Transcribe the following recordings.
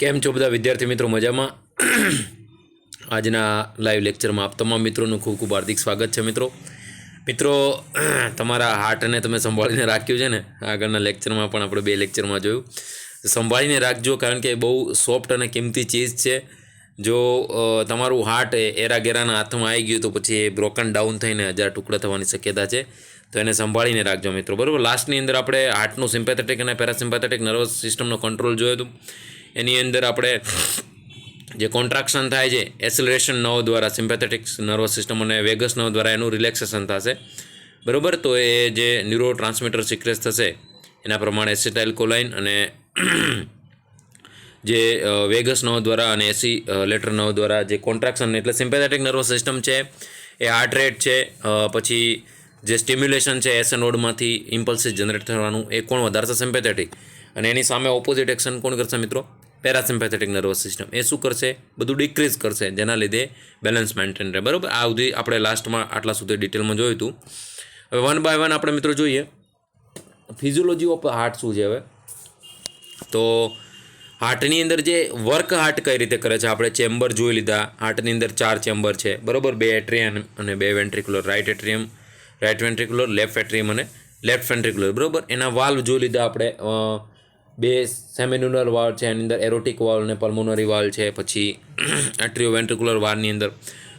કેમ છો બધા વિદ્યાર્થી મિત્રો? મજામાં? આજના લાઈવ લેક્ચરમાં આપ તમામ મિત્રોનું ખૂબ ખૂબ હાર્દિક સ્વાગત છે. મિત્રો તમારા હાર્ટને તમે સંભાળીને રાખ્યું છે ને. આગળના લેક્ચરમાં પણ આપણે 2 લેક્ચરમાં જોયું. સંભાળીને રાખજો, કારણ કે બહુ સોફ્ટ અને કિંમતી ચીજ છે. જો તમારું હાર્ટ એરાગેરાના હાથમાં આવી ગયું તો પછી એ બ્રોકન ડાઉન થઈને 1000 ટુકડા થવાની શક્યતા છે. તો એને સંભાળીને રાખજો મિત્રો, બરાબર. લાસ્ટની અંદર આપણે હાર્ટનું સિમ્પેથેટિક અને પેરાસિમ્પેથેટિક નર્વસ સિસ્ટમનો કંટ્રોલ જોયો હતું. એની અંદર આપણે જે કોન્ટ્રાક્શન થાય છે એસેલરેશન નર્વ દ્વારા સિમ્પેથેટિક નર્વસ સિસ્ટમ અને વેગસ નર્વ દ્વારા એનું રિલેક્સેશન થશે, બરાબર. તો એ જે ન્યુરો ટ્રાન્સમીટર સિક્રેટ થશે એના પ્રમાણે એસિટાઇલ કોલાઇન અને જે વેગસ નર્વ દ્વારા અને એસી લેટર નર્વ દ્વારા જે કોન્ટ્રાક્શન, એટલે સિમ્પેથેટિક નર્વસ સિસ્ટમ છે એ હાર્ટ રેટ છે, પછી જે સ્ટિમ્યુલેશન છે એસ નોડમાંથી ઇમ્પલ્સિસ જનરેટ થવાનું એ કોણ વધારશે? સિમ્પેથેટિક. અને એની સામે ઓપોઝિટ એક્શન કોણ કરશે મિત્રો? Parasympathetic nervous system. એ શું કરશે? બધું ડિક્રીઝ કરશે, જેના લીધે બેલેન્સ મેન્ટેન રહે, બરાબર. આ સુધી આપણે લાસ્ટમાં આટલા સુધી ડિટેલમાં જોયું હતું. હવે 1 by 1 આપણે મિત્રો જોઈએ ફિઝિયોલોજી ઓફ હાર્ટ શું છે. હવે તો હાર્ટની અંદર જે વર્ક હાર્ટ કઈ રીતે કરે છે, આપણે ચેમ્બર જોઈ લીધા. હાર્ટની અંદર 4 ચેમ્બર છે, બરાબર. 2 એટ્રિયમ અને 2 ventricular. Right atrium, right ventricular, left atrium અને લેફ્ટ વેન્ટ્રિક્યુલર, બરાબર. એના વાલ્વ જોઈ લીધા આપણે. 2 સેમિન્યુલર વાલ્વ છે, એની અંદર એરોટિક વાલ્વ અને પલ્મોનરી વાલ્વ છે. પછી એટ્રિયો વેન્ટ્રિક્યુલર વાલ્વની અંદર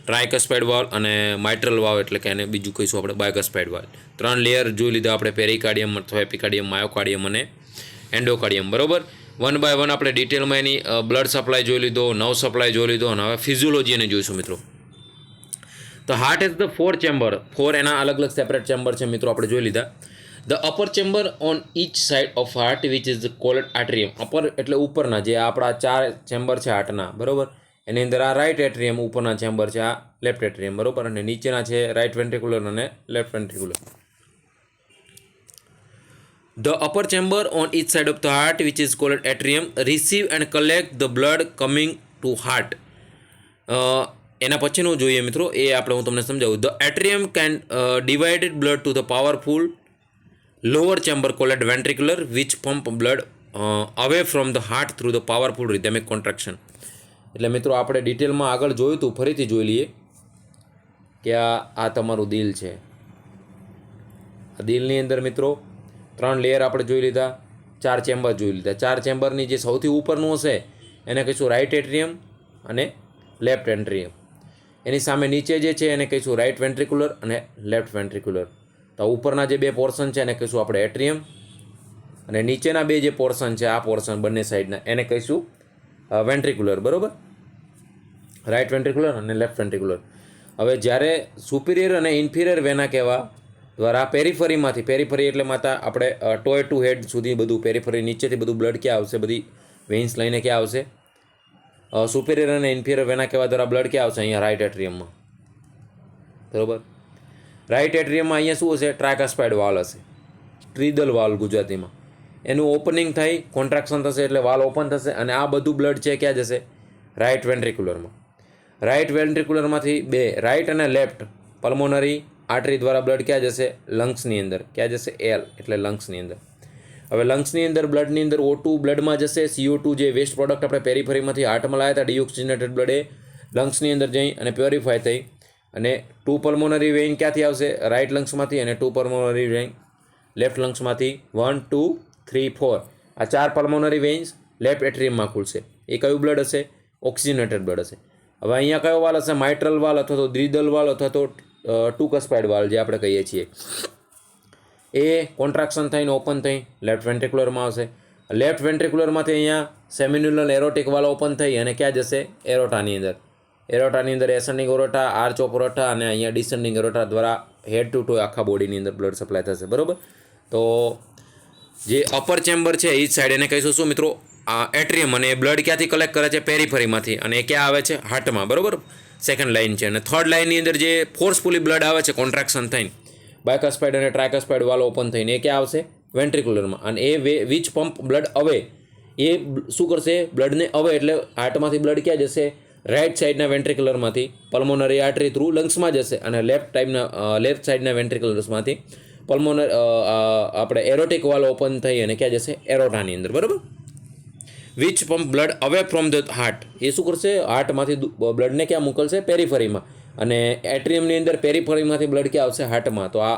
ટ્રાયકસ્પાઇડ વાલ્વ અને માઇટ્રલ વાલ્વ, એટલે કે એને બીજું કહીશું આપણે બાયકસ્પાઇડ વાલ્વ. 3 લેયર જોઈ લીધા આપણે, પેરિકાર્ડિયમ અથવા એપિકાર્ડિયમ, માયોકાર્ડિયમ અને એન્ડોકાર્ડિયમ, બરાબર. 1 by 1 આપણે ડિટેલમાં એની બ્લડ સપ્લાય જોઈ લીધો, નર્વ સપ્લાય જોઈ લીધો, અને હવે ફિઝિયોલોજી એને જોઈશું મિત્રો. તો હાર્ટ ઇઝ ધ 4 ચેમ્બર. 4 એના અલગ અલગ સેપરેટ ચેમ્બર છે મિત્રો, આપણે જોઈ લીધા. The upper chamber on each side of heart which is called atrium. Upper એટલે ઉપરના, જે આપણા 4 ચેમ્બર છે હાર્ટના, બરાબર. એની અંદર આ રાઇટ એટ્રિયમ ઉપરના ચેમ્બર છે, આ લેફ્ટ એટ્રિયમ, બરાબર. અને નીચેના છે રાઇટ વેન્ટ્રિક્યુલર અને left ventricular. The upper chamber on each side of the heart, which is called atrium, receive and collect the blood coming to heart. એના પછીનું જોઈએ મિત્રો, એ આપણે હું તમને સમજાવું. The atrium can divided blood to the powerful lower chamber called ventricular, which pump blood away from the heart through the powerful rhythmic contraction. એટલે મિત્રો આપણે ડિટેલમાં આગળ જોયું હતું, ફરીથી જોઈ લઈએ કે આ તમારું દિલ છે. આ દિલની અંદર મિત્રો 3 લેયર આપણે જોઈ લીધા, 4 ચેમ્બર જોઈ લીધા. 4 ચેમ્બરની જે સૌથી ઉપરનું હશે એને કહીશું રાઇટ એટ્રિયમ અને લેફ્ટ એટ્રિયમ. એની સામે નીચે જે છે એને કહીશું રાઇટ વેન્ટ્રિક્યુલર અને લેફ્ટ વેન્ટ્રિક્યુલર. તો ઉપરના જે 2 પોર્શન છે એને કહીશું આપણે એટ્રિયમ, અને નીચેના 2 જે પોર્શન છે, આ પોર્શન બંને સાઈડના, એને કહીશું વેન્ટ્રિક્યુલર, બરાબર. રાઇટ વેન્ટ્રિક્યુલર અને લેફ્ટ વેન્ટ્રિક્યુલર. હવે જ્યારે સુપિરિયર અને ઇન્ફિરિયર વેના કહેવા દ્વારા પેરિફરીમાંથી, પેરિફરી એટલે માતા આપણે ટોય ટુ હેડ સુધી બધું, પેરિફરી નીચેથી બધું બ્લડ ક્યાં આવશે? બધી વેઇન્સ લઈને ક્યાં આવશે? સુપિરિયર અને ઇન્ફિરિયર વેના કહેવા દ્વારા બ્લડ ક્યાં આવશે? અહીંયા રાઇટ એટ્રિયમમાં, બરાબર. રાઇટ એટ્રિયમમાં અહીંયા શું હશે? ટ્રાયકસ્પાઇડ વાલ્વ હશે, ટ્રીદલ વાલ્વ ગુજરાતીમાં. એનું ઓપનિંગ થઈ, કોન્ટ્રાક્શન થશે એટલે વાલ્વ ઓપન થશે, અને આ બધું બ્લડ છે ક્યાં જશે? રાઇટ વેન્ટ્રિક્યુલરમાં. રાઇટ વેન્ટ્રિક્યુલરમાંથી 2 રાઇટ અને લેફ્ટ પલ્મોનરી આર્ટરી દ્વારા બ્લડ ક્યાં જશે? લંગ્સની અંદર. ક્યાં જશે? એલ એટલે લંગ્સની અંદર. હવે લંગ્સની અંદર બ્લડની અંદર O2 બ્લડમાં જશે. CO2 જે વેસ્ટ પ્રોડક્ટ આપણે પેરિફરીમાંથી હાર્ટમાં લાવ્યા હતા, ડીઓક્સિજનેટેડ બ્લડ, એ લંગ્સની અંદર જઈ અને પ્યોરિફાય થઈ અને 2 પલ્મોનરી વેઇન ક્યાંથી આવશે? રાઇટ લંગ્સમાંથી, અને 2 પલ્મોનરી વેઇન લેફ્ટ લંગ્સમાંથી. 1 2 3 4 આ 4 પલ્મોનરી વેઇન્સ લેફ્ટ એટ્રિયમમાં ખુલશે. એ કયું બ્લડ હશે? ઓક્સિજનેટેડ બ્લડ હશે. હવે અહીંયા કયો વાલ હશે? માઇટ્રલ વાલ અથવા તો દ્વિદલ વાલ અથવા તો ટુકસ્પાઇડ વાલ્વ જે આપણે કહીએ છીએ. એ કોન્ટ્રાક્શન થઈને ઓપન થઈ લેફ્ટ વેન્ટ્રિક્યુલરમાં આવશે. લેફ્ટ વેન્ટ્રિક્યુલરમાંથી અહીંયા સેમિન્યુલર એરોટિક વાલ્વ ઓપન થઈ અને ક્યાં જશે? એરોટાની અંદર. એરોટાની અંદર એસેન્ડિંગ એરોટા, આર્ચ ઓફ એરોટા અને અહીંયા ડિસેન્ડિંગ એરોટા દ્વારા હેડ ટુ ટો આખા બોડીની અંદર બ્લડ સપ્લાય થશે, બરાબર. તો જે અપર ચેમ્બર છે એ સાઈડ એને કહીશું શું મિત્રો? એટ્રિયમ. અને એ બ્લડ ક્યાંથી કલેક્ટ કરે છે? પેરિફરીમાંથી, અને એ ક્યાં આવે છે? હાર્ટમાં, બરાબર. સેકન્ડ લાઇન છે. અને થર્ડ લાઇનની અંદર જે ફોર્સફુલી બ્લડ આવે છે કોન્ટ્રાક્શન થઈને, બાયકસ્પાઇડ અને ટ્રાયકસ્પાઇડ વાલ્વ ઓપન થઈને, એ ક્યાં આવશે? વેન્ટ્રિક્યુલરમાં. અને એ વિચ પંપ બ્લડ અવે, એ શું કરશે? બ્લડને અવે એટલે હાર્ટમાંથી બ્લડ ક્યાં જશે? રાઇટ સાઇડના વેન્ટ્રિક્યુલરમાંથી પલ્મોનરી આર્ટરી થ્રુ લંગ્સમાં જશે, અને લેફ્ટ સાઇડના વેન્ટ્રિક્યુલર્સમાંથી પલ્મોનરી આપણે એરોટિક વાલ્વ ઓપન થઈ અને ક્યાં જશે? એરોટાની અંદર, બરાબર. Which pump blood away from the heart. એ શું કરશે? હાર્ટમાંથી બ્લડને ક્યાં મોકલશે? પેરીફરીમાં. અને એટ્રિયમની અંદર પેરીફરીમાંથી બ્લડ ક્યાં આવશે? હાર્ટમાં. તો આ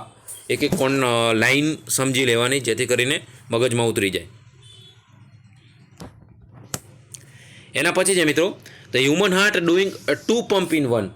એક એક લાઈન સમજી લેવાની જેથી કરીને મગજમાં ઉતરી જાય. એના પછી છે મિત્રો the human heart doing 2 pump in 1.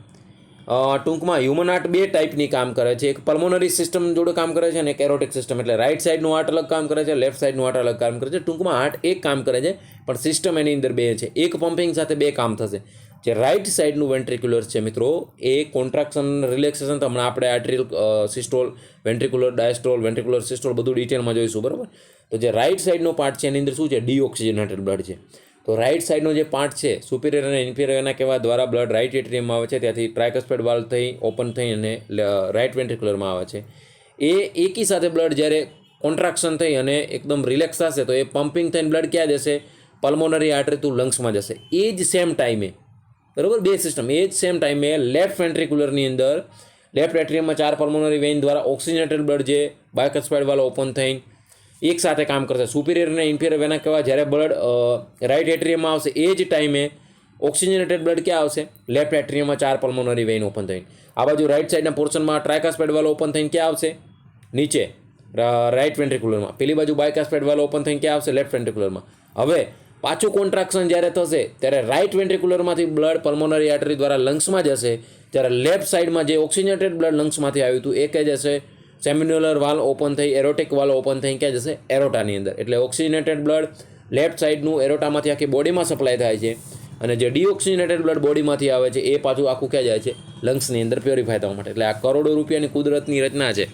ટૂંકમાં હ્યુમન હાર્ટ 2 ટાઈપની કામ કરે છે. એક પલ્મોનરી સિસ્ટમ જોડે કામ કરે છે અને એક એરોટિક સિસ્ટમ. એટલે રાઇટ સાઇડનું હાર્ટ અલગ કામ કરે છે, લેફ્ટ સાઇડનું હાર્ટ અલગ કામ કરે છે. ટૂંકમાં હાર્ટ એક કામ કરે છે પણ સિસ્ટમ એની અંદર 2 છે. એક પમ્પિંગ સાથે 2 કામ થશે. જે રાઇટ સાઇડનું વેન્ટ્રિક્યુલર છે મિત્રો, એ કોન્ટ્રાક્શન રિલેક્સેશન તો હમણાં આપણે આર્ટરિયલ systole, ventricular diastole, ventricular systole બધું ડિટેલમાં જોઈશું, બરાબર. તો જે રાઇટ સાઇડનો પાર્ટ છે એની અંદર શું છે? ડીઓક્સિજનેટેડ બ્લડ છે. તો રાઇટ સાઇડનો જે પાર્ટ છે, સુપિરિયર અને ઇન્ફિરિયર એના કહેવા દ્વારા બ્લડ રાઇટ એટ્રિયમમાં આવે છે, ત્યાંથી ટ્રાયકસ્પેડ વાલ્વ થઈ ઓપન થઈ અને રાઇટ વેન્ટ્રિક્યુલરમાં આવે છે. એ એકી સાથે બ્લડ જ્યારે કોન્ટ્રાક્શન થઈ અને એકદમ રિલેક્સ થશે તો એ પમ્પિંગ થઈને બ્લડ ક્યાં જશે? પલ્મોનરી આર્ટરી ટુ લંગ્સમાં જશે. એ જ સેમ ટાઈમે, બરાબર, 2 સિસ્ટમ એ જ સેમ ટાઈમે લેફ્ટ વેન્ટ્રિક્યુલરની અંદર લેફ્ટ એટ્રિયમમાં 4 પલ્મોનરી વેઇન દ્વારા ઓક્સિજનેટેડ બ્લડ જે બાયકસ્પાઇડ વાલ્વ ઓપન થઈને એક સાથે કામ કરશે. સુપિરિયર અને ઇન્ફિરિયર વેના કહેવા જ્યારે બ્લડ રાઇટ એટ્રિયમમાં આવશે એ જ ટાઈમે ઓક્સિજનેટેડ બ્લડ ક્યાં આવશે? લેફ્ટ એટ્રિયમમાં 4 પલ્મોનરી વેઇન ઓપન થઈને. આ બાજુ રાઇટ સાઇડના પોર્શનમાં ટ્રાયકાસ્પાઇડ વાલ્વ ઓપન થઈને ક્યાં આવશે? નીચે રાઇટ વેન્ટ્રિક્યુલરમાં. પેલી બાજુ બાયકાસ્પાઇડ વાલ્વ ઓપન થઈને ક્યાં આવશે? લેફ્ટ વેન્ટ્રિક્યુલરમાં. હવે પાછું કોન્ટ્રાક્શન જ્યારે થશે ત્યારે રાઇટ વેન્ટ્રિક્યુલરમાંથી બ્લડ પલ્મોનરી આર્ટરી દ્વારા લંગ્સમાં જશે. ત્યારે લેફ્ટ સાઇડમાં જે ઓક્સિજનેટેડ બ્લડ લંગ્સમાંથી આવ્યું હતું એ ક્યાં જશે? સેમ્યુન્યુલર વાલ્વ ઓપન થઈ, એરોટિક વાલ્વ ઓપન થઈ ક્યાં જશે? એરોટાની અંદર. એટલે ઓક્સિજનેટેડ બ્લડ લેફ્ટ સાઇડનું એરોટામાંથી આખી બોડીમાં સપ્લાય થાય છે અને જે ડીઓક્સિજનેટેડ બ્લડ બોડીમાંથી આવે છે એ પાછું આખું ક્યાં જાય છે? લંગ્સની અંદર પ્યોરિફાય થવા માટે. એટલે આ કરોડો રૂપિયાની કુદરતની રચના છે.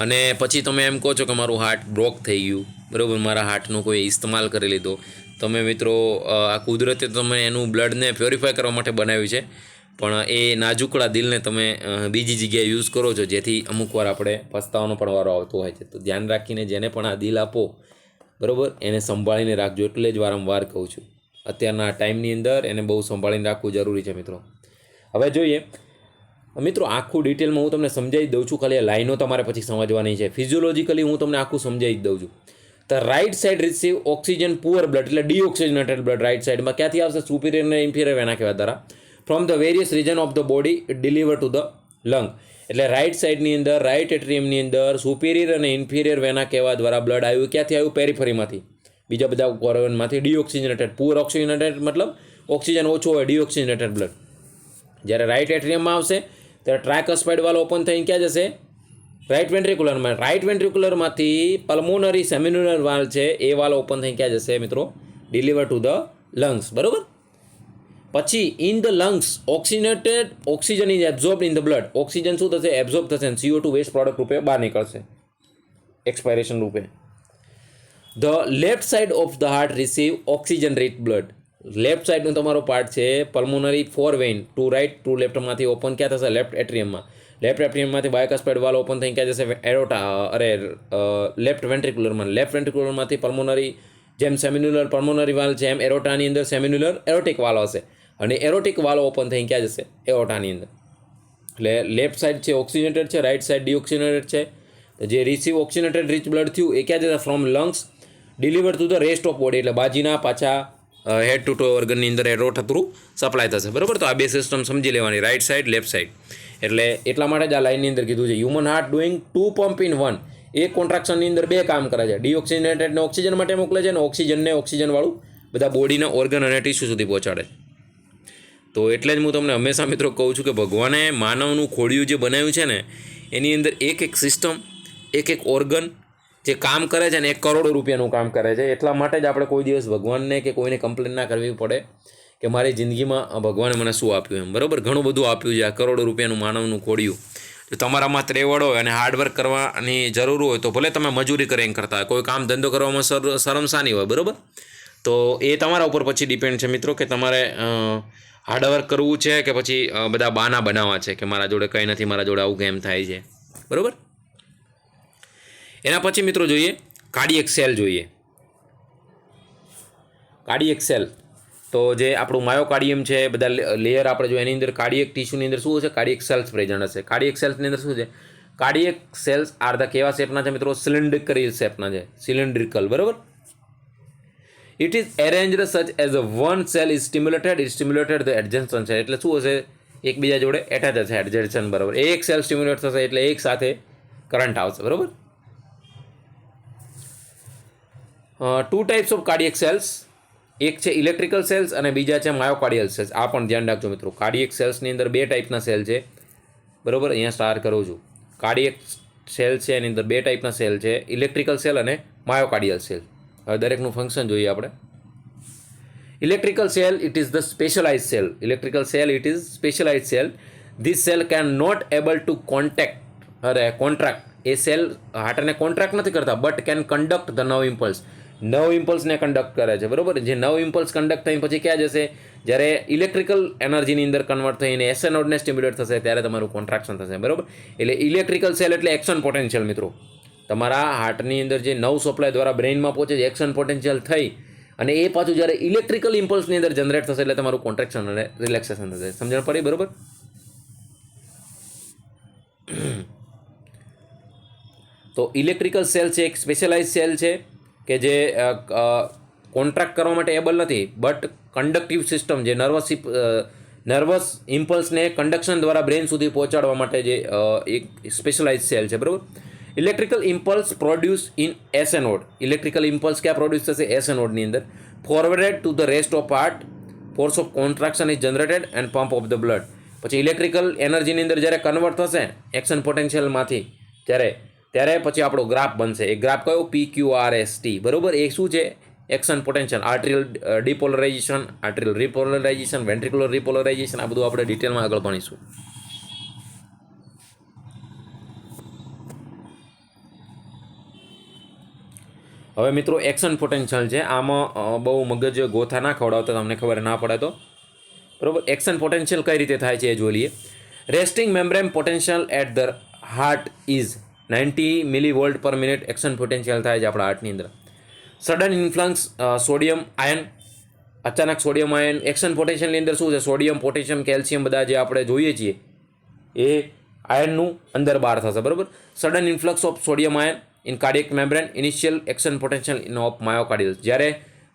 અને પછી તમે એમ કહો છો કે મારું હાર્ટ બ્રોક થઈ ગયું, બરાબર, મારા હાર્ટનો કોઈ ઇસ્તેમાલ કરી લીધો. તમે મિત્રો આ કુદરતે તમે એનું બ્લડને પ્યોરિફાય કરવા માટે બનાવ્યું છે, પણ એ નાજુકડા દિલને તમે બીજી જગ્યાએ યુઝ કરો છો, જેથી અમુક વાર આપણે પસ્તાવાનો પણ વારો આવતો હોય છે. તો ધ્યાન રાખીને જેને પણ આ દિલ આપો, બરાબર, એને સંભાળીને રાખજો. એટલે જ વારંવાર કહું છું, અત્યારના ટાઈમની અંદર એને બહુ સંભાળીને રાખવું જરૂરી છે મિત્રો. હવે જોઈએ મિત્રો, આખું ડિટેલમાં હું તમને સમજાવી દઉં છું, ખાલી આ લાઈનો તમારે પછી સમજવાની છે. ફિઝિયોલોજીકલી હું તમને આખું સમજાવી દઉં છું. The right side receive oxygen poor blood, એટલે ડીઓક્સિજનેટેડ બ્લડ રાઇટ સાઇડમાં ક્યાંથી આવશે? સુપિરિયર અને ઇન્ફિરિયર વેના કહેવા દ્વારા from the various region of the body deliver to the lung. એટલે રાઇટ સાઇડની અંદર રાઇટ એટ્રિયમની અંદર સુપિરિયર અને ઇન્ફિરિયર વેના કહેવા દ્વારા બ્લડ આવ્યું. ક્યાંથી આવ્યું? પેરીફરીમાંથી, બીજા બધા ઓર્ગનમાંથી. ડીઓક્સિજનેટેડ, પુઅર ઓક્સિજનેટેડ મતલબ ઓક્સિજન ઓછો હોય, ડીઓક્સિજનેટેડ બ્લડ જ્યારે રાઇટ એટ્રિયમમાં આવશે ત્યારે ટ્રાયકસ્પાઇડ વાલ્વ ઓપન થઈને ક્યાં જશે? રાઇટ વેન્ટ્રિક્યુલરમાં. રાઇટ વેન્ટ્રિક્યુલરમાંથી પલ્મોનરી સેમ્યુન્યુલર વાલ્વ છે એ વાલ્વ ઓપન થઈને ક્યાં જશે મિત્રો? ડિલિવર ટુ ધ લંગ્સ, બરાબર. પછી in the lungs oxygenated oxygen is absorb in the blood. Oxygen શું થશે? એબ્ઝોર્બ થશે અને CO2 વેસ્ટ પ્રોડક્ટ રૂપે બહાર નીકળશે, એક્સપાયરેશન રૂપે. The left side of the heart receive oxygen rich blood. Left સાઇડનો તમારો પાર્ટ છે pulmonary 4 vein to right to લેફ્ટમાંથી ઓપન ક્યાં થશે? લેફ્ટ એટ્રિયમમાં. લેફ્ટ એટ્રિયમમાંથી બાયકસ્પાઇડ વાલ્વ ઓપન થઈને ક્યાં જશે? લેફ્ટ વેન્ટ્રિક્યુલરમાં. લેફ્ટ વેન્ટ્રિક્યુલરમાંથી પલ્મોનરી, જેમ સેમ્યુન્યુલર પલ્મોનરી વાલ્વ છે એમ એરોટાની અંદર સેમ્યુન્યુલર એરોટિક વાલ્વ હશે અને એરોટિક વાલ્વ ઓપન થઈને ક્યાં જશે? એરોટાની અંદર. એટલે લેફ્ટ સાઇડ છે ઓક્સિજનેટેડ છે, રાઇટ સાઇડ ડીઓક્સિજનેટેડ છે. જે રિસીવ ઓક્સિજનેટેડ રીચ બ્લડ થયું એ ક્યાં જશે? From lungs deliver two the rest of body. એટલે બાજીના પાછા હેડ ટુ ટો ઓર્ગનની અંદર એરોટા થ્રુ સપ્લાય થશે, બરાબર. તો આ 2 સિસ્ટમ સમજી લેવાની, રાઇટ સાઇડ, લેફ્ટ સાઇડ. એટલે એટલા માટે જ આ લાઇનની અંદર કીધું છે human heart doing 2 pump in 1. એક કોન્ટ્રાક્શનની અંદર 2 કામ કરે છે. ડીઓક્સિજનેટેડને ઓક્સિજન માટે મોકલે છે અને ઓક્સિજનને ઓક્સિજનવાળું બધા બોડીના ઓર્ગન અને ટિશ્યુ સુધી પહોંચાડે છે. તો એટલે જ હું તમને હંમેશા મિત્રો કહું છું કે ભગવાને માનવનું ખોડિયું જે બનાવ્યું છે ને એની અંદર એક એક સિસ્ટમ, એક એક ઓર્ગન જે કામ કરે છે ને 1 કરોડો રૂપિયાનું કામ કરે છે. એટલા માટે જ આપણે કોઈ દિવસ ભગવાનને કે કોઈને કમ્પ્લેન ના કરવી પડે કે મારી જિંદગીમાં ભગવાને મને શું આપ્યું એમ, બરાબર. ઘણું બધું આપ્યું છે આ કરોડો રૂપિયાનું માનવનું ખોડિયું. જો તમારામાં ત્રેવડ હોય અને હાર્ડવર્ક કરવાની જરૂર હોય તો ભલે તમે મજૂરી કરીને કરતા હોય, કોઈ કામ ધંધો કરવામાં શરમસાની હોય, બરાબર. તો એ તમારા ઉપર પછી ડિપેન્ડ છે મિત્રો કે તમારે હાર્ડવર્ક કરવું છે કે પછી બધા બહાના બનાવવા છે કે મારા જોડે કંઈ નથી, મારા જોડે આવું કેમ થાય છે, બરાબર. એના પછી મિત્રો જોઈએ કાર્ડિયક સેલ જોઈએ. કાર્ડિયક સેલ તો જે આપણું માયોકાર્ડિયમ છે, બધા લેયર આપણે જો એની અંદર કાર્ડિયક ટિશ્યુની અંદર શું હશે? કાર્ડિયક સેલ્સ પ્રેઝન્ટ હશે. કાર્ડિયક સેલ્સની અંદર શું છે? કાર્ડિયક સેલ્સ આર ધ કેવા શેપના છે મિત્રો? સિલિન્ડ્રિકલ શેપના છે, સિલિન્ડ્રિકલ, બરાબર. It is arranged such as a one cell is stimulated the adjacent છે. એટલે શું હશે, એકબીજા જોડે એટેચ હશે એડજન્સન, બરાબર. એક સેલ સ્ટિમ્યુલેટ થશે એટલે એક સાથે કરંટ આવશે, બરાબર. 2 ટાઈપ્સ ઓફ કાર્ડિયક સેલ્સ, એક છે ઇલેક્ટ્રિકલ સેલ્સ અને બીજા છે માયોકાર્ડિયલ સેલ્સ. આ પણ ધ્યાન રાખજો મિત્રો. કાર્ડિયક સેલ્સની અંદર 2 ટાઈપના સેલ છે, બરાબર. અહીંયા સ્ટાર કરું છું. કાર્ડિયક સેલ છે એની અંદર 2 ટાઈપના સેલ છે, ઇલેક્ટ્રિકલ સેલ અને માયોકાર્ડિયલ સેલ. હવે દરેકનું ફંક્શન જોઈએ આપણે. Electrical cell, it is the specialise cell. Electrical cell, it is specialise cell. This cell can not able to contract. એ સેલ હાર્ટને કોન્ટ્રાક્ટ નથી કરતા, but can conduct the nerve impulse. Nerve ઇમ્પલ્સને conduct કરે છે, બરાબર. જે નર્વ ઇમ્પલ્સ કન્ડક્ટ થઈને પછી ક્યાં જશે, જ્યારે ઇલેક્ટ્રિકલ એનર્જીની અંદર કન્વર્ટ થઈને એસએ નોડને સ્ટિમ્યુલેટ થશે ત્યારે તમારું કોન્ટ્રાક્શન થશે, બરાબર. એટલે ઇલેક્ટ્રિકલ સેલ એટલે એક્શન પોટેન્શિયલ મિત્રો. તમારા હાર્ટની અંદર જે નર્વ સપ્લાય દ્વારા બ્રેઇનમાં પહોંચે છે, એક્શન પોટેન્શિયલ થઈ અને એ પાછું જ્યારે ઇલેક્ટ્રિકલ ઇમ્પલ્સની અંદર જનરેટ થશે એટલે તમારું કોન્ટ્રાક્શન અને રિલેક્સેશન થશે. સમજણ પડી, બરાબર. તો ઇલેક્ટ્રિકલ સેલ છે એક સ્પેશિયલાઇઝ સેલ છે કે જે કોન્ટ્રાક્ટ કરવા માટે એબલ નથી, બટ કન્ડક્ટિવ સિસ્ટમ જે નર્વસ ઇમ્પલ્સને કન્ડક્શન દ્વારા બ્રેન સુધી પહોંચાડવા માટે જે એક સ્પેશિયલાઇઝ સેલ છે, બરાબર. Electrical impulse produce in SA node. Electrical impulse ક્યાં પ્રોડ્યુસ થશે, એસએ નોડની અંદર. Forwarded to the rest of heart, force of contraction is generated and pump of the blood. પછી ઇલેક્ટ્રિકલ એનર્જીની અંદર જ્યારે કન્વર્ટ થશે એક્શન પોટેન્શિયલમાંથી ત્યારે પછી આપણો ગ્રાફ બનશે. એ ગ્રાફ કયો, PQRST, બરાબર. એ શું છે, એક્શન પોટેન્શિયલ, આર્ટરિયલ ડિપોલરાઇઝેશન, આર્ટરિયલ રિપોલરાઇઝેશન, વેન્ટ્રિક્યુલર રિપોલરાઇઝેશન, આ બધું આપણે ડિટેલમાં આગળ ભણીશું. હવે મિત્રો એક્શન પોટેન્શિયલ છે, આમાં બહુ મગજ ગોથા ના ખવડાવતા, તમને ખબર ના પડે તો, બરાબર. એક્શન પોટેન્શિયલ કઈ રીતે થાય છે એ જોઈ લઈએ. Resting membrane potential at the heart is 90 millivolt per minute. Action potential થાય છે આપણા હાર્ટની અંદર. સડન ઇન્ફ્લક્સ સોડિયમ આયન, અચાનક સોડિયમ આયન. એક્શન પોટેન્શિયલની અંદર શું છે, સોડિયમ, પોટેશિયમ, કેલ્શિયમ બધા જે આપણે જોઈએ છીએ એ આયનનું અંદર બહાર થશે, બરાબર. Sudden influx of sodium ion in cardiac membrane, initial action potential in of myocardial. જ્યારે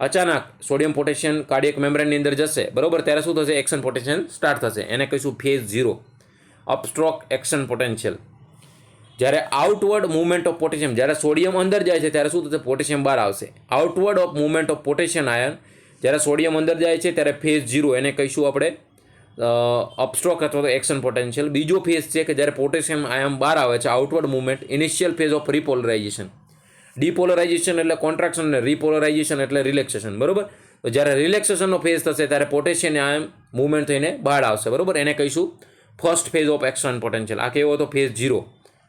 અચાનક સોડિયમ પોટેશિયમ કાર્ડિયક મેમ્બ્રેનની અંદર જશે, બરાબર, ત્યારે શું થશે, એક્શન પોટેન્શિયલ સ્ટાર્ટ થશે. એને કહીશું ફેઝ 0, અપસ્ટ્રોક એક્શન પોટેન્શિયલ. જ્યારે આઉટવર્ડ મૂવમેન્ટ ઓફ પોટેશિયમ, જ્યારે સોડિયમ અંદર જાય છે ત્યારે શું થશે, પોટેશિયમ બહાર આવશે. Outward of movement of potassium ion, જ્યારે સોડિયમ અંદર જાય છે ત્યારે ફેઝ 0, એને કહીશું આપણે અપસ્ટ્રોક અથવા તો એક્શન પોટેન્શિયલ. બીજો ફેઝ છે કે જ્યારે પોટેશિયમ આયન બહાર આવે છે, outward movement, initial phase of repolarisation. Depolarisation એટલે કોન્ટ્રાક્શન અને રિપોલરાઇઝેશન એટલે રિલેક્સેશન, બરાબર. તો જ્યારે રિલેક્સેશનનો ફેઝ થશે ત્યારે પોટેશિયમ આયન મૂવમેન્ટ થઈને બહાર આવશે, બરાબર. એને કહીશું first phase of action potential. આ કેવો હતો, ફેઝ 0.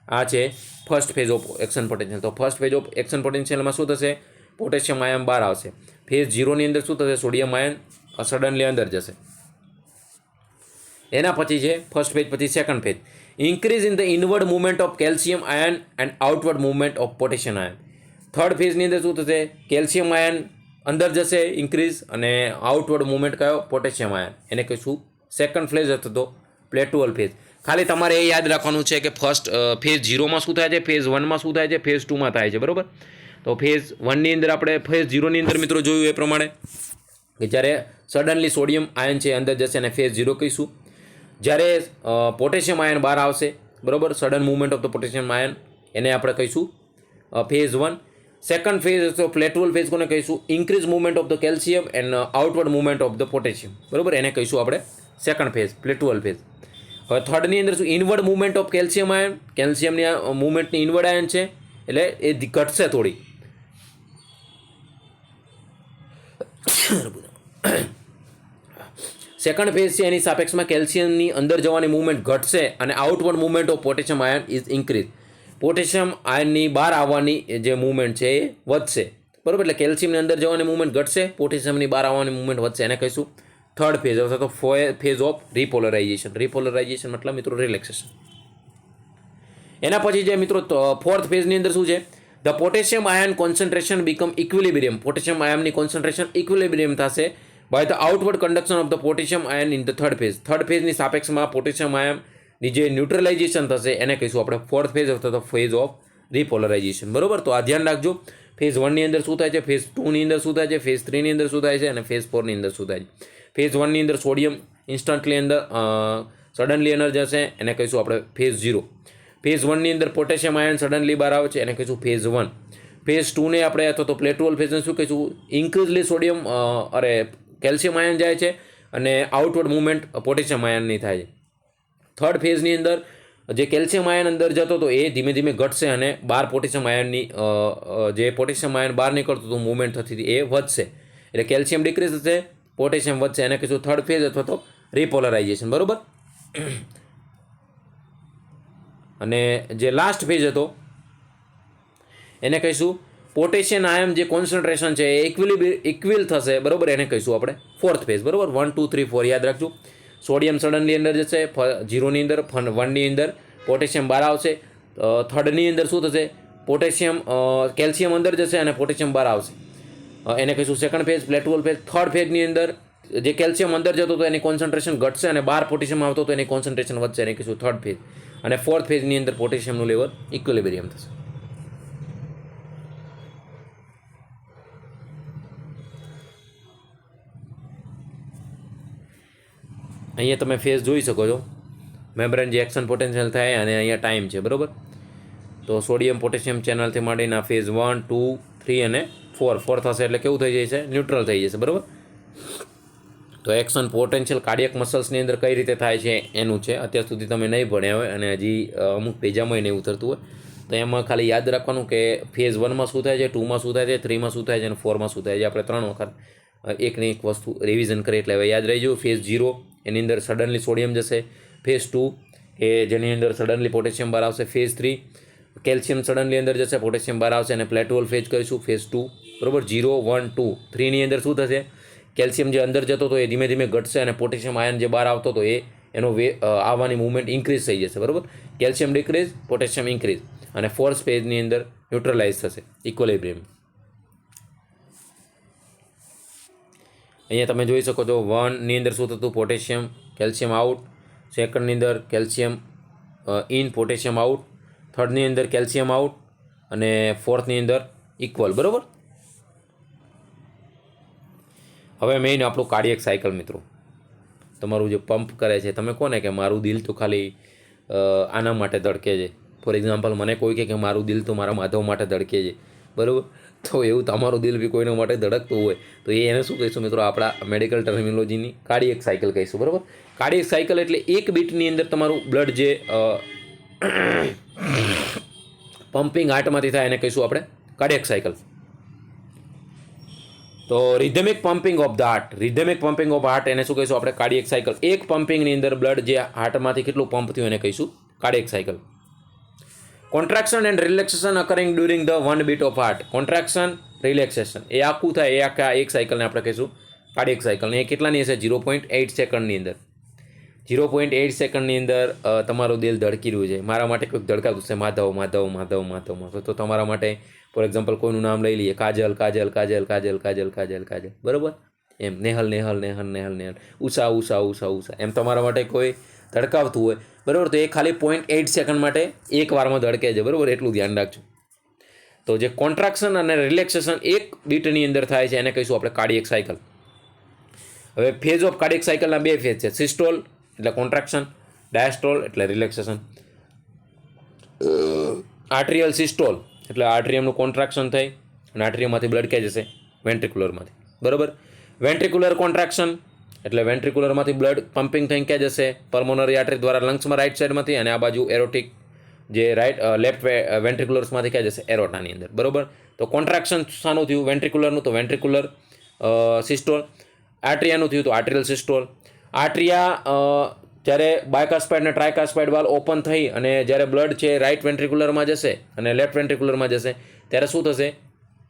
આ છે first phase of action potential. તો ફર્સ્ટ ફેઝ ઓફ એક્શન પોટેન્શિયલમાં શું થશે, પોટેશિયમ આયન બહાર આવશે. ફેઝ 0ની અંદર શું થશે, સોડિયમ આયન સડનલી અંદર જશે. એના પછી છે ફર્સ્ટ ફેઝ, પછી second phase. Increase in the inward movement of calcium ion and outward movement of potassium ion. Third ફેઝની અંદર શું થશે, કેલ્શિયમ આયન અંદર જશે ઇન્ક્રીઝ, અને આઉટવર્ડ મૂવમેન્ટ કયો, પોટેશિયમ આયન. એને કહીશું સેકન્ડ ફેઝ અથવા તો પ્લેટુઅલ ફેઝ. ખાલી તમારે એ યાદ રાખવાનું છે કે ફેઝ 0માં શું થાય છે, ફેઝ 1માં શું થાય છે, ફેઝ 2માં થાય છે, બરાબર. તો ફેઝ 1ની અંદર આપણે ફેઝ 0ની અંદર મિત્રો જોયું એ પ્રમાણે કે જ્યારે સડનલી સોડિયમ આયન છે અંદર જશે અને ફેઝ 0 કહીશું. જ્યારે પોટેશિયમ આયન બહાર આવશે, બરાબર, sudden movement of the potassium ion, એને આપણે કહીશું ફેઝ 1. સેકન્ડ ફેઝ તો પ્લેટુઅલ ફેઝ કોને કહીશું, increase movement of the calcium and outward movement of the potassium, બરાબર. એને કહીશું આપણે સેકન્ડ ફેઝ, પ્લેટુઅલ ફેઝ. હવે થર્ડની અંદર શું, inward movement of calcium ion. કેલ્શિયમની મૂવમેન્ટની ઇનવર્ડ આયન છે એટલે એ ઘટશે થોડી. સેકન્ડ ફેઝ છે એની સાપેક્ષમાં કેલ્શિયમની અંદર જવાની મૂવમેન્ટ ઘટશે અને outward movement of potassium ion is increase. Potassium આયનની બહાર આવવાની જે મૂવમેન્ટ છે એ વધશે, બરાબર. એટલે કેલ્શિયમની અંદર જવાની મૂવમેન્ટ ઘટશે, પોટેશિયમની બહાર આવવાની મૂવમેન્ટ વધશે. એને કહીશું થર્ડ ફેઝ અથવા તો ફેઝ ઓફ રિપોલરાઇઝેશન. રિપોલરાઇઝેશન મતલબ મિત્રો રિલેક્સેશન. એના પછી જે મિત્રો ફોર્થ ફેઝની અંદર શું છે, the potassium ion concentration become equilibrium. Potassium આયનની કોન્સન્ટ્રેશન ઇક્વિલિબ્રિયમ થશે by the outward conduction of the potassium ion in the third phase. Third ફેઝની સાપેક્ષમાં પોટેશિયમ આયનની જે ન્યુટ્રલાઇઝેશન થશે એને કહીશું આપણે ફોર્થ ફેઝ અથવા તો ફેઝ ઓફ રિપોલરાઇઝેશન, બરાબર. તો આ ધ્યાન રાખજો. ફેઝ 1ની અંદર શું થાય છે, ફેઝ 2ની અંદર શું થાય છે, ફેઝ 3ની અંદર શું થાય છે અને ફેઝ 4ની અંદર શું થાય છે. ફેઝ 1ની અંદર સોડિયમ ઇન્સ્ટન્ટલી અંદર સડનલી એનર્જ હશે, એને કહીશું આપણે ફેઝ 0. ફેઝ 1ની અંદર પોટેશિયમ આયન સડનલી બહાર આવે છે, એને કહીશું ફેઝ 1. ફેઝ 2ને આપણે અથવા તો પ્લેટોલ ફેઝને શું કહીશું, ઇન્ક્રીઝલી સોડિયમ કેલ્શિયમ આયન જાય છે અને આઉટવર્ડ મુવમેન્ટ પોટેશિયમ આયનની થાય છે. થર્ડ ફેઝની અંદર જે કેલ્શિયમ આયન અંદર જતો હતો એ ધીમે ધીમે ઘટશે અને બહાર પોટેશિયમ આયનની જે પોટેશિયમ આયન બહાર નીકળતું હતું મુવમેન્ટ થતી હતી એ વધશે, એટલે કેલ્શિયમ ડિક્રીઝ થશે, પોટેશિયમ વધશે, એને કહીશું થર્ડ ફેઝ અથવા તો રિપોલરાઇઝેશન. બરાબર. અને જે લાસ્ટ ફેઝ હતો એને કહીશું પોટેશિયમ આયન જે કોન્સન્ટ્રેશન છે એ ઇક્વિલ થશે. બરાબર, એને કહીશું આપણે ફોર્થ ફેઝ. બરાબર, 1 2 3 4 યાદ રાખજો. સોડિયમ સડનલી અંદર જશે, 0ની અંદર, 1ની અંદર પોટેશિયમ બહાર આવશે, થર્ડની અંદર શું થશે, પોટેશિયમ કેલ્શિયમ અંદર જશે અને પોટેશિયમ બહાર આવશે, એને કહીશું સેકન્ડ ફેઝ, પ્લેટોલ ફેઝ. થર્ડ ફેઝની અંદર જે કેલ્શિયમ અંદર જતો હતો એની કોન્સન્ટ્રેશન ઘટશે અને બહાર પોટેશિયમ આવતો હતો એની કોન્સન્ટ્રેશન વધશે, એને કહીશું થર્ડ ફેઝ. અને ફોર્થ ફેઝની અંદર પોટેશિયમનું લેવલ ઇક્વિલિબ્રિયમ થશે. અહીંયા તમે ફેઝ જોઈ શકો છો, મેમ્બ્રેન જે એક્શન પોટેન્શિયલ થાય અને અહીંયા ટાઈમ છે. બરાબર, તો સોડિયમ પોટેશિયમ ચેનલથી માંડીને ફેઝ 1 2 3 અને 4 થશે એટલે કેવું થઈ જશે, ન્યુટ્રલ થઈ જશે. બરાબર, તો એક્શન પોટેન્શિયલ કાર્ડિયક મસલ્સની અંદર કઈ રીતે થાય છે એનું છે. અત્યાર સુધી તમે નહીં ભણ્યા હોય અને હજી અમુક પેજામાં નહીં ઉતરતું હોય તો એમાં ખાલી યાદ રાખવાનું કે ફેઝ 1માં શું થાય છે, 2માં શું થાય છે, 3માં શું થાય છે અને 4માં શું થાય છે. આપણે 3 વખત એકને એક વસ્તુ રિવિઝન કરીએ એટલે હવે યાદ રહી જવું. ફેઝ 0 એની અંદર સડનલી સોડિયમ જશે. ફેઝ 2 કે જેની અંદર સડનલી પોટેશિયમ બહાર આવશે. ફેઝ 3 કેલ્શિયમ સડનલી અંદર જશે, પોટેશિયમ બહાર આવશે અને પ્લેટોલ ફેઝ કરીશું ફેઝ 2. બરાબર, 0 1 2 3ની અંદર શું થશે, કેલ્શિયમ જે અંદર જતો હતો એ ધીમે ધીમે ઘટશે અને પોટેશિયમ આયન જે બહાર આવતો હતો એ એનો આવવાની મૂવમેન્ટ ઇન્ક્રીઝ થઈ જશે. બરાબર, કેલ્શિયમ ડિક્રીઝ, પોટેશિયમ ઇન્ક્રીઝ અને ફોર્થ ફેઝની અંદર ન્યુટ્રલાઇઝ થશે, ઇક્વિલિબ્રિયમ. અહીંયા તમે જોઈ શકો છો 1ની અંદર શું થતું, પોટેશિયમ કેલ્શિયમ આઉટ. સેકન્ડની અંદર કેલ્શિયમ ઇન, પોટેશિયમ આઉટ. થર્ડની અંદર કેલ્શિયમ આઉટ અને ફોર્થની અંદર ઇક્વલ. બરાબર, હવે મેઇન આપણું કાર્ડિયક સાયકલ મિત્રો, તમારું જે પંપ કરે છે. તમે કોને કે મારું દિલ તો ખાલી આના માટે ધડકે છે. ફોર એક્ઝામ્પલ મને કોઈ કહે કે મારું દિલ તો મારા માધવ માટે ધડકે છે. બરાબર, તો એવું તમારું દિલ બી કોઈના માટે ધડકતું હોય તો એને શું કહીશું મિત્રો, આપણા મેડિકલ ટર્મિનોલોજીની કાર્ડિયક સાયકલ કહીશું. બરાબર, કાર્ડિયક સાયકલ એટલે એક બીટની અંદર તમારું બ્લડ જે પમ્પિંગ હાર્ટમાંથી થાય એને કહીશું આપણે કાર્ડિયક સાયકલ. તો rhythmic pumping of the heart, rhythmic pumping of heart એને શું કહીશું આપણે, કાર્ડિયક સાયકલ. એક પમ્પિંગની અંદર બ્લડ જે હાર્ટમાંથી કેટલું પંપ થયું એને કહીશું cardiac cycle. Contraction and relaxation occurring during the 1 beat of heart. Contraction, relaxation એ આખું થાય, એ આખા એક સાયકલને આપણે કહીશું કાર્ડિયક સાયકલ. એ કેટલાની હશે, 0.8 સેકન્ડની અંદર. 0.8 સેકન્ડની અંદર તમારું દિલ ધડકી રહ્યું છે. મારા માટે કોઈક ધડકાતું છે માધવ માધવ માધવ માધવ માધવ, તો તમારા માટે ફોર એક્ઝામ્પલ કોઈનું નામ લઈ લઈએ, કાજલ કાજલ કાજલ કાજલ કાજલ કાજલ કાજલ. બરાબર, એમ નેહલ નેહલ નેહલ નેહલ નેહલ, ઉષા ઉષા ઉષા ઉષા, એમ તમારા માટે કોઈ ધડકાવતું હોય. બરાબર, તો એ ખાલી 0.8 સેકન્ડ માટે એક વારમાં ધડકે છે. બરાબર, એટલું ધ્યાન રાખજો. તો જે કોન્ટ્રાક્શન અને રિલેક્સેશન એક બીટની અંદર થાય છે એને કહીશું આપણે કાર્ડિયક સાયકલ. હવે ફેઝ ઓફ કાર્ડિયક સાયકલના બે ફેઝ છે, સિસ્ટોલ એટલે કોન્ટ્રાક્શન, ડાયસ્ટોલ એટલે રિલેક્સેશન. આર્ટ્રિયલ સિસ્ટોલ એટલે આર્ટ્રિયમનું કોન્ટ્રાક્શન થઈ અને આર્ટ્રિયમમાંથી બ્લડ ક્યાં જશે, વેન્ટ્રિક્યુલરમાંથી. બરાબર, વેન્ટ્રિક્યુલર કોન્ટ્રાક્શન એટલે વેન્ટ્રિક્યુલરમાંથી બ્લડ પમ્પિંગ થઈને ક્યાં જશે, પલ્મોનરી આર્ટરી દ્વારા લંગ્સમાં રાઇટ સાઈડમાંથી, અને આ બાજુ એરોટિક જે લેફ્ટ વેન્ટ્રિક્યુલર્સમાંથી ક્યાં જશે, એરોટાની અંદર. બરાબર, તો કોન્ટ્રાક્શન શાનું થયું, વેન્ટ્રિક્યુલરનું, તો વેન્ટ્રિક્યુલર સિસ્ટોલ. આર્ટ્રિયાનું થયું તો આર્ટ્રિયલ સિસ્ટોલ. આર્ટ્રિયા જ્યારે બાયકાસ્પાઇડ અને ટ્રાયકાસ્પાઇડ વાલ ઓપન થઈ અને જ્યારે બ્લડ છે રાઇટ વેન્ટ્રિક્યુલરમાં જશે અને લેફ્ટ વેન્ટ્રિક્યુલરમાં જશે ત્યારે શું થશે,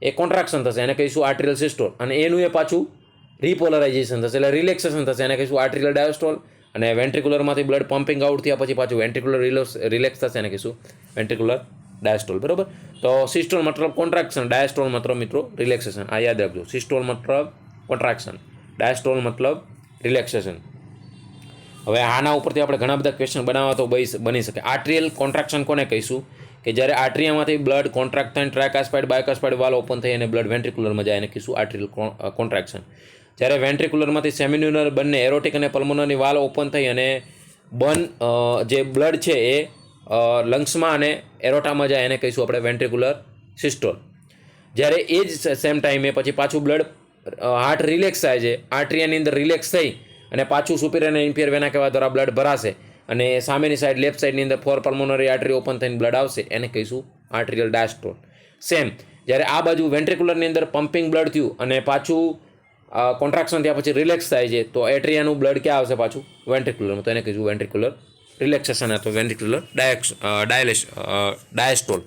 એ કોન્ટ્રાક્શન થશે, એને કહીશું આર્ટ્રિયલ સિસ્ટોલ. અને એનું એ પાછું રિપોલરાઇઝેશન થશે એટલે રિલેક્સેશન થશે, એને કહીશું આર્ટ્રિયલ ડાયોસ્ટોલ. અને વેન્ટ્રિક્યુલરમાંથી બ્લડ પમ્પિંગ આઉટ થયા પછી પાછું વેન્ટ્રિક્યુલર રિલેક્સ થશે, એને કહીશું વેન્ટ્રિક્યુલર ડાયસ્ટોલ. બરાબર, તો સિસ્ટોલ મતલબ કોન્ટ્રાક્શન, ડાયસ્ટોલ મતલબ મિત્રો રિલેક્સેશન. આ યાદ રાખજો, સિસ્ટોલ મતલબ કોન્ટ્રાક્શન, ડાયસ્ટોલ મતલબ રિલેક્સેશન. હવે આના ઉપરથી આપણે ઘણા બધા ક્વેશ્ચન બનાવવા તો બની શકે. આર્ટ્રિયલ કોન્ટ્રાક્શન કોને કહીશું કે જ્યારે આર્ટરિયામાંથી બ્લડ કોન્ટ્રાક્ટ થઈને ટ્રાયકાસ્પાઇડ બાયકાસ્પાઇડ વાલ ઓપન થઈ અને બ્લડ વેન્ટ્રિક્યુલરમાં જાય એને કહીશું આર્ટરિયલ કોન્ટ્રાક્શન. જ્યારે વેન્ટ્રિક્યુલરમાંથી સેમિન્યુલર બંને એરોટિક અને પલ્મોનરી વાલ ઓપન થઈ અને જે બ્લડ છે એ લંગ્સમાં અને એરોટામાં જાય એને કહીશું આપણે વેન્ટ્રિક્યુલર સિસ્ટોલ. જ્યારે એ જ સેમ ટાઈમે પછી પાછું બ્લડ હાર્ટ રિલેક્સ થાય છે, આર્ટરિયાની અંદર રિલેક્સ થઈ અને પાછું સુપિરિયર અને ઇન્ફિરિયર વેના કહેવા દ્વારા બ્લડ ભરાશે અને સામેની સાઈડ લેફ્ટ સાઈડની અંદર 4 પલ્મોનરી આર્ટરી ઓપન થઈને બ્લડ આવશે એને કહીશું આર્ટરિયલ ડાયસ્ટોલ. સેમ જ્યારે આ બાજુ વેન્ટ્રિક્યુલરની અંદર પમ્પિંગ બ્લડ થયું અને પાછું કોન્ટ્રાક્શન થયા પછી રિલેક્સ થાય છે તો એટ્રિયાનું બ્લડ ક્યાં આવશે પાછું વેન્ટ્રિક્યુલરમાં, તો એને કહીશું વેન્ટ્રિક્યુલર રિલેક્સેશન અથવા ventricular diastole.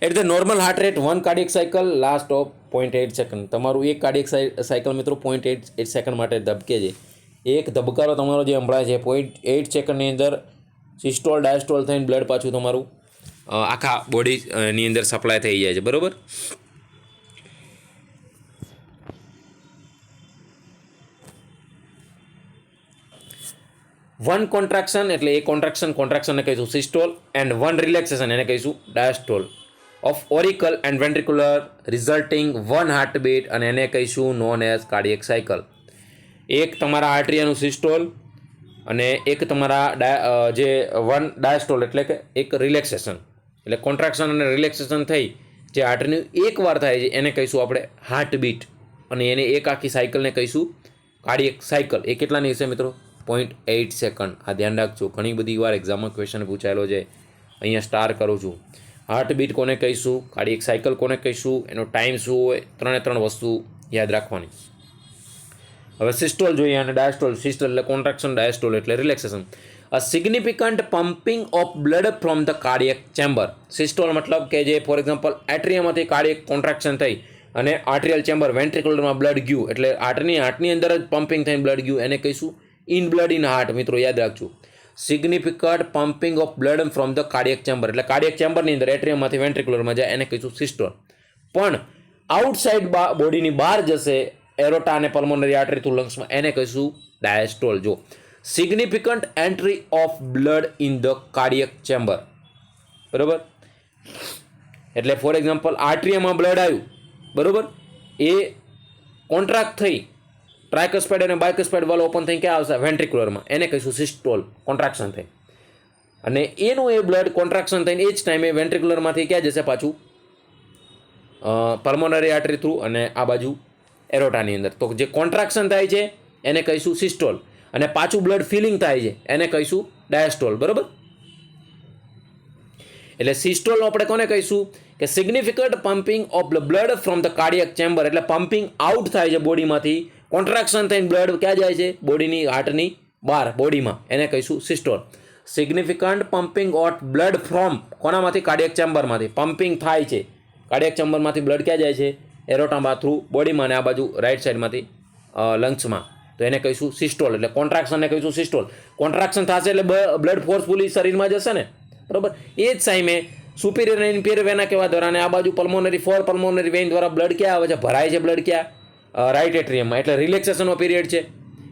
At the normal heart rate 1 cardiac cycle last of 0.8 second. તમારું એક કાર્ડિયક સાયકલ મિત્રો 0.8 સેકન્ડ માટે ધબકે છે. એક ધબકારો તમારો જે સંભળાય છે 0.8 સેકન્ડની અંદર સિસ્ટોલ ડાયસ્ટોલ થઈને બ્લડ પાછું તમારું આખા બોડીની અંદર સપ્લાય થઈ જાય છે, બરાબર. વન કોન્ટ્રાક્શન એટલે એ કોન્ટ્રાક્શનને કહીશું સિસ્ટોલ એન્ડ વન રિલેક્સેશન એને કહીશું diastole of auricle and ventricular resulting one heartbeat અને એને કહીશું નોન એઝ કાર્ડિયક સાયકલ. એક તમારા આર્ટરિયાનું સિસ્ટોલ અને એક તમારા જે વન ડાયસ્ટોલ એટલે કે એક રિલેક્સેશન એટલે કોન્ટ્રાક્શન અને રિલેક્સેશન થઈ જે હાર્ટનું એકવાર થાય છે એને કહીશું આપણે હાર્ટબીટ અને એને એક આખી સાયકલને કહીશું કાર્ડિયક સાયકલ. એ કેટલાની હશે મિત્રો? 0.8 સેકન્ડ. આ ધ્યાન રાખજો, ઘણી બધી વાર એક્ઝામમાં ક્વેશ્ચન પૂછાયેલો છે, અહીંયા સ્ટાર કરું છું. હાર્ટબીટ કોને કહીશું, કાર્ડિયક સાયકલ કોને કહીશું, એનો ટાઈમ શું હોય, 3 વસ્તુ યાદ રાખવાની. હવે સિસ્ટોલ જોઈએ અને ડાયસ્ટોલ. સિસ્ટોલ એટલે કોન્ટ્રાક્શન, ડાયસ્ટોલ એટલે relaxation. A significant pumping of blood from the cardiac chamber. Systole મતલબ કે જે ફોર એક્ઝામ્પલ એટ્રિયામાંથી કાર્ડિયક કોન્ટ્રાક્શન થઈ અને આર્ટરિયલ ચેમ્બર વેન્ટ્રિક્યુલરમાં બ્લડ ગયું એટલે હાર્ટની અંદર જ પમ્પિંગ થઈને બ્લડ ગયું એને કહીશું ઇન બ્લડ ઇન હાર્ટ. મિત્રો યાદ રાખજો, significant pumping of blood from the cardiac chamber એટલે કાર્ડિયક ચેમ્બરની અંદર એટ્રિયમમાંથી વેન્ટ્રિક્યુલરમાં જાય એને કહીશું સિસ્ટોલ. પણ આઉટસાઇડ બોડીની બહાર જશે એરોટા અને પલ્મોનરી આર્ટરી થ્રુ લંગ્સમાં એને કહીશું ડાયસ્ટોલ. જો significant entry of blood in the cardiac chamber, બરાબર. એટલે ફોર એક્ઝામ્પલ આર્ટરિયામાં બ્લડ આવ્યું, બરાબર, એ કોન્ટ્રાક્ટ થઈ ટ્રાયકસ્પાઇડ અને બાયકસ્પાઇડ વાલ ઓપન થઈ ક્યાં આવશે વેન્ટ્રિક્યુલરમાં એને કહીશું સિસ્ટોલ, કોન્ટ્રાક્શન થઈ અને એનું એ બ્લડ કોન્ટ્રાક્શન થઈને એ જ ટાઈમે વેન્ટ્રિક્યુલરમાંથી ક્યાં જશે પાછું પલ્મોનરી આર્ટરી થ્રુ અને આ બાજુ એરોટાની અંદર. તો જે કોન્ટ્રાક્શન થાય છે એને કહીશું સિસ્ટોલ અને પાછું બ્લડ ફિલિંગ થાય છે એને કહીશું ડાયસ્ટોલ, બરાબર. એટલે સિસ્ટોલનો આપણે કોને કહીશું કે significant pumping of blood from the cardiac chamber એટલે પમ્પિંગ આઉટ થાય છે બોડીમાંથી, કોન્ટ્રાક્શન થઈને બ્લડ ક્યાં જાય છે બોડીની હાર્ટની બહાર બોડીમાં એને કહીશું systole. Significant pumping of blood from કોનામાંથી કાર્ડિયક ચેમ્બરમાંથી પમ્પિંગ થાય છે, કાર્ડિયક ચેમ્બરમાંથી બ્લડ ક્યાં જાય છે એરોટામાં થ્રુ બોડીમાં અને આ બાજુ રાઈટ સાઈડમાંથી લંગ્સમાં તો એને કહીશું સિસ્ટોલ. એટલે કોન્ટ્રાક્શનને કહીશું સિસ્ટોલ. કોન્ટ્રાક્શન થશે એટલે બ્લડ ફોર્સફુલી શરીરમાં જશે ને, બરાબર. એ જ ટાઈમે સુપિરિયર અને ઇન્ફિરિયર વેના કહેવા દ્વારા અને આ બાજુ પલ્મોનરી 4 પલ્મોનરી વેઇન દ્વારા બ્લડ ક્યાં આવે છે ભરાય છે બ્લડ ક્યાં રાઇટ એટ્રિયમમાં એટલે રિલેક્સેશનનો પીરિયડ છે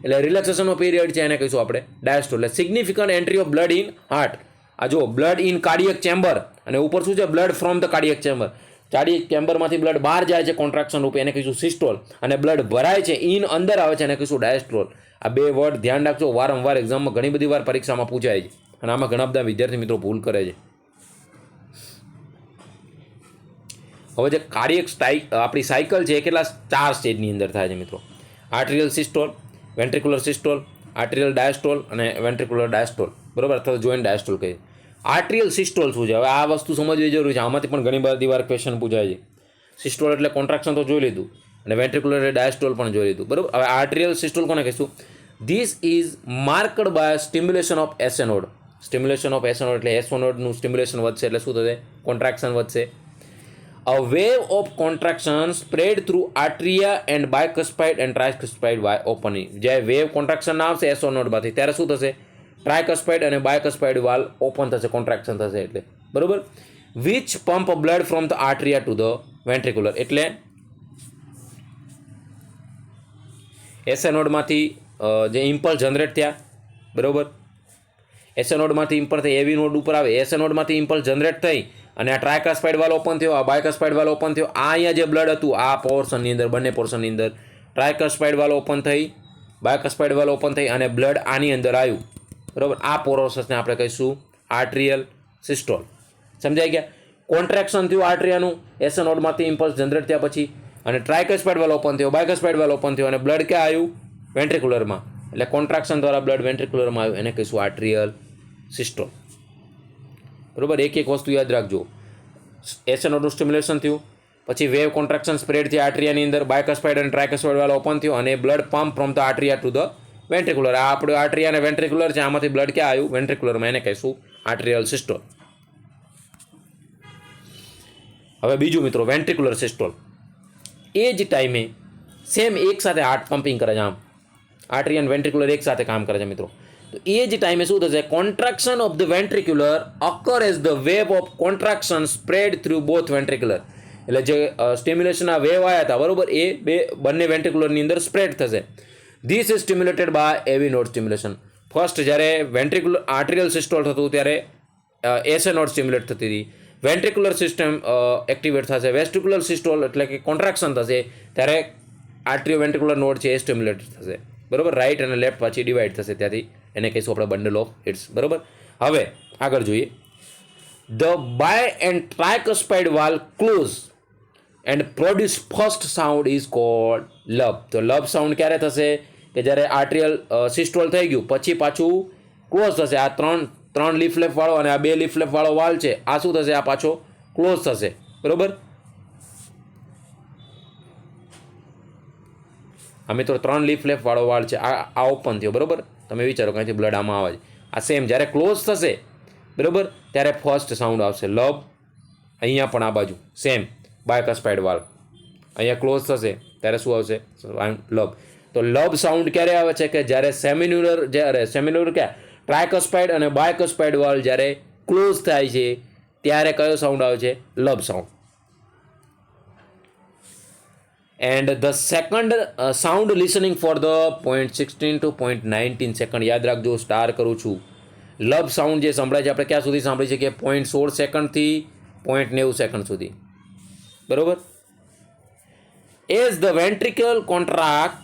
એટલે રિલેક્સેશનનો પીરિયડ છે એને કહીશું આપણે ડાયસ્ટોલ. એટલે significant entry of blood in heart. આ જો બ્લડ ઇન કાર્ડિયક ચેમ્બર અને ઉપર શું છે blood from the cardiac chamber. Cardiac ચેમ્બરમાંથી બ્લડ બહાર જાય છે કોન્ટ્રાક્શન રૂપે એને કહીશું સિસ્ટોલ અને બ્લડ ભરાય છે ઇન અંદર આવે છે એને કહીશું ડાયસ્ટોલ. આ બે વર્ડ ધ્યાન રાખજો, વારંવાર એક્ઝામમાં ઘણી બધી વાર પરીક્ષામાં પૂછાય છે અને આમાં ઘણા બધા વિદ્યાર્થી મિત્રો ભૂલ કરે છે. હવે જે કાર્ડિયક આપણી સાયકલ છે એ કેટલા 4 સ્ટેજની અંદર થાય છે મિત્રો. આર્ટરિયલ સિસ્ટોલ, વેન્ટ્રિક્યુલર સિસ્ટોલ, આર્ટરિયલ ડાયસ્ટોલ અને વેન્ટ્રિક્યુલર ડાયસ્ટોલ, બરાબર, અથવા જોઈન્ટ ડાયસ્ટોલ કહીએ. આર્ટરિયલ સિસ્ટોલ શું છે? હવે આ વસ્તુ સમજવી જરૂરી છે, આમાંથી પણ ઘણી બધી વાર ક્વેશ્ચન પૂછાય છે. સિસ્ટોલ એટલે કોન્ટ્રાક્શન તો જોઈ લીધું અને વેન્ટ્રિક્યુલર ડાયસ્ટોલ પણ જોઈ લીધું, બરાબર. હવે આર્ટરિયલ સિસ્ટોલ કોને કહીશું? This is marked by stimulation of SA node. Stimulation of SA node એટલે એસઓ નોડનું સ્ટિમ્યુલેશન વધશે એટલે શું થશે કોન્ટ્રાક્શન વધશે. A wave of contraction spread through atria and bicuspid and tricuspid opening. જ્યારે વેવ કોન્ટ્રાક્શન ના આવશે એસો નોડમાંથી ત્યારે શું થશે ટ્રાયકસ્પાઇડ અને બાયકસ્પાઇડ વાલ ઓપન થશે, કોન્ટ્રાક્શન થશે એટલે, બરોબર. Which pump blood from the atria to the ventricular એટલે એસે નોડમાંથી જે ઇમ્પલ્સ જનરેટ થયા, બરોબર, એસએ નોડમાંથી ઇમ્પલ્સ થઈ એવી નોડ ઉપર આવે, એસએ નોડમાંથી ઇમ્પલ્સ જનરેટ થઈ અને આ ટ્રાયકસ્પાઇડ વાલ્વ ઓપન થયો, આ બાયકસ્પાઇડ વાલ્વ ઓપન થયો. આ અહીંયા જે બ્લડ હતું આ પોર્શનની અંદર, બંને પોર્શનની અંદર ટ્રાયકસ્પાઇડ વાલ્વ ઓપન થઈ, બાયકસ્પાઇડ વાલ્વ ઓપન થઈ અને બ્લડ આની અંદર આવ્યું. બરાબર, આ પ્રોસેસને આપણે કહીશું આર્ટરિયલ સિસ્ટોલ. સમજાઈ ગયા? કોન્ટ્રાક્શન થયું આર્ટરિયાનું એસએ નોડમાંથી ઇમ્પલ્સ જનરેટ થયા પછી, અને ટ્રાયકસ્પાઇડ વાલ્વ ઓપન થયો, બાયકસ્પાઇડ વાલ્વ ઓપન થયો અને બ્લડ ક્યાં આવ્યું? વેન્ટ્રિક્યુલરમાં. એટલે કોન્ટ્રાક્શન દ્વારા બ્લડ વેન્ટ્રિક્યુલરમાં આવ્યું, એને કહીશું આર્ટરિયલ સિસ્ટોલ. બરાબર, એક એક વસ્તુ યાદ રાખજો. એસએ નોડનું સ્ટિમ્યુલેશન થયું, પછી વેવ કોન્ટ્રાક્શન સ્પ્રેડ થયા આર્ટરિયાની અંદર, બાયકસ્પાઇડ અને ટ્રાયકસ્પાઇડ વાલ્વ ઓપન થયો અને blood pump from the atria to the ventricular. આ આપણું આર્ટરિયા અને વેન્ટ્રિક્યુલર છે, આમાંથી બ્લડ ક્યાં આવ્યું? વેન્ટ્રિક્યુલરમાં, એને કહીશું આર્ટરિયલ સિસ્ટોલ. હવે બીજું મિત્રો, વેન્ટ્રિક્યુલર સિસ્ટોલ. એ જ ટાઈમે સેમ એક સાથે હાર્ટ પમ્પિંગ કરે છે, આમ આર્ટરી અને વેન્ટ્રિક્યુલર એક સાથે કામ કરે છે મિત્રો. તો એ જ ટાઈમે શું થશે? Contraction of the ventricular અકર as the wave of contraction spread through both ventricular. એટલે જે સ્ટિમ્યુલેશનના વેવ આવ્યા હતા બરાબર, એ બંને વેન્ટ્રિક્યુલરની અંદર સ્પ્રેડ થશે. ધીસ ઇઝ સ્ટિમ્યુલેટેડ બાય એવી નોડ સ્ટિમ્યુલેશન. ફર્સ્ટ જ્યારે વેન્ટ્રિક્યુલર આર્ટરિયલ સિસ્ટોલ થતું ત્યારે એસએ નોડ સ્ટિમ્યુલેટ થતી હતી, વેન્ટ્રિક્યુલર સિસ્ટમ એક્ટિવેટ થશે, વેસ્ટ્રિક્યુલર સિસ્ટોલ એટલે કે કોન્ટ્રાક્શન થશે ત્યારે આર્ટરિયો વેન્ટ્રિક્યુલર નોડ છે એ સ્ટિમ્યુલેટ થશે. બરાબર, રાઇટ અને લેફ્ટ પાછી ડિવાઈડ થશે, ત્યાંથી એને કહીશું આપણે બંડલ ઓફ હિટ્સ. બરાબર, હવે આગળ જોઈએ. The bi and tricuspid valve close and produce first sound is called lub. તો લબ સાઉન્ડ ક્યારે થશે? કે જ્યારે આર્ટરિયલ સિસ્ટોલ થઈ ગયું પછી પાછું ક્લોઝ થશે. આ ત્રણ લીફ લેફ વાળો અને આ 2 લીફ લેફ વાળો વાલ છે, આ શું થશે? આ પાછો ક્લોઝ થશે. બરોબર, આ મિત્રો 3 લીફ લેફ વાળો વાળ છે, આ ઓપન થયો. બરોબર, તમે વિચારો કંઈથી બ્લડ આમાં આવે છે. આ સેમ જ્યારે ક્લોઝ થશે બરોબર ત્યારે ફર્સ્ટ સાઉન્ડ આવશે લબ. અહીંયા પણ આ બાજુ સેમ બાયકસ્પાઇડ વાલ્વ, અહીંયા ક્લોઝ થશે ત્યારે શું આવશે? લબ. તો લબ સાઉન્ડ ક્યારે આવે છે? કે જ્યારે સેમિન્યુલર ક્યાં ટ્રાયકસ્પાઇડ અને બાયકસ્પાઇડ વાલ્વ જ્યારે ક્લોઝ થાય છે ત્યારે કયો સાઉન્ડ આવે છે? Lub sound. And the second sound listening for the 0.16 to 0.19 second. યાદ રાખજો, સ્ટાર કરું છું. લબ સાઉન્ડ જે સંભળાય છે આપણે ક્યાં સુધી સાંભળી છે? કે 0.16 સેકન્ડથી 0.90 સેકન્ડ સુધી. બરોબર. As the ventricle contract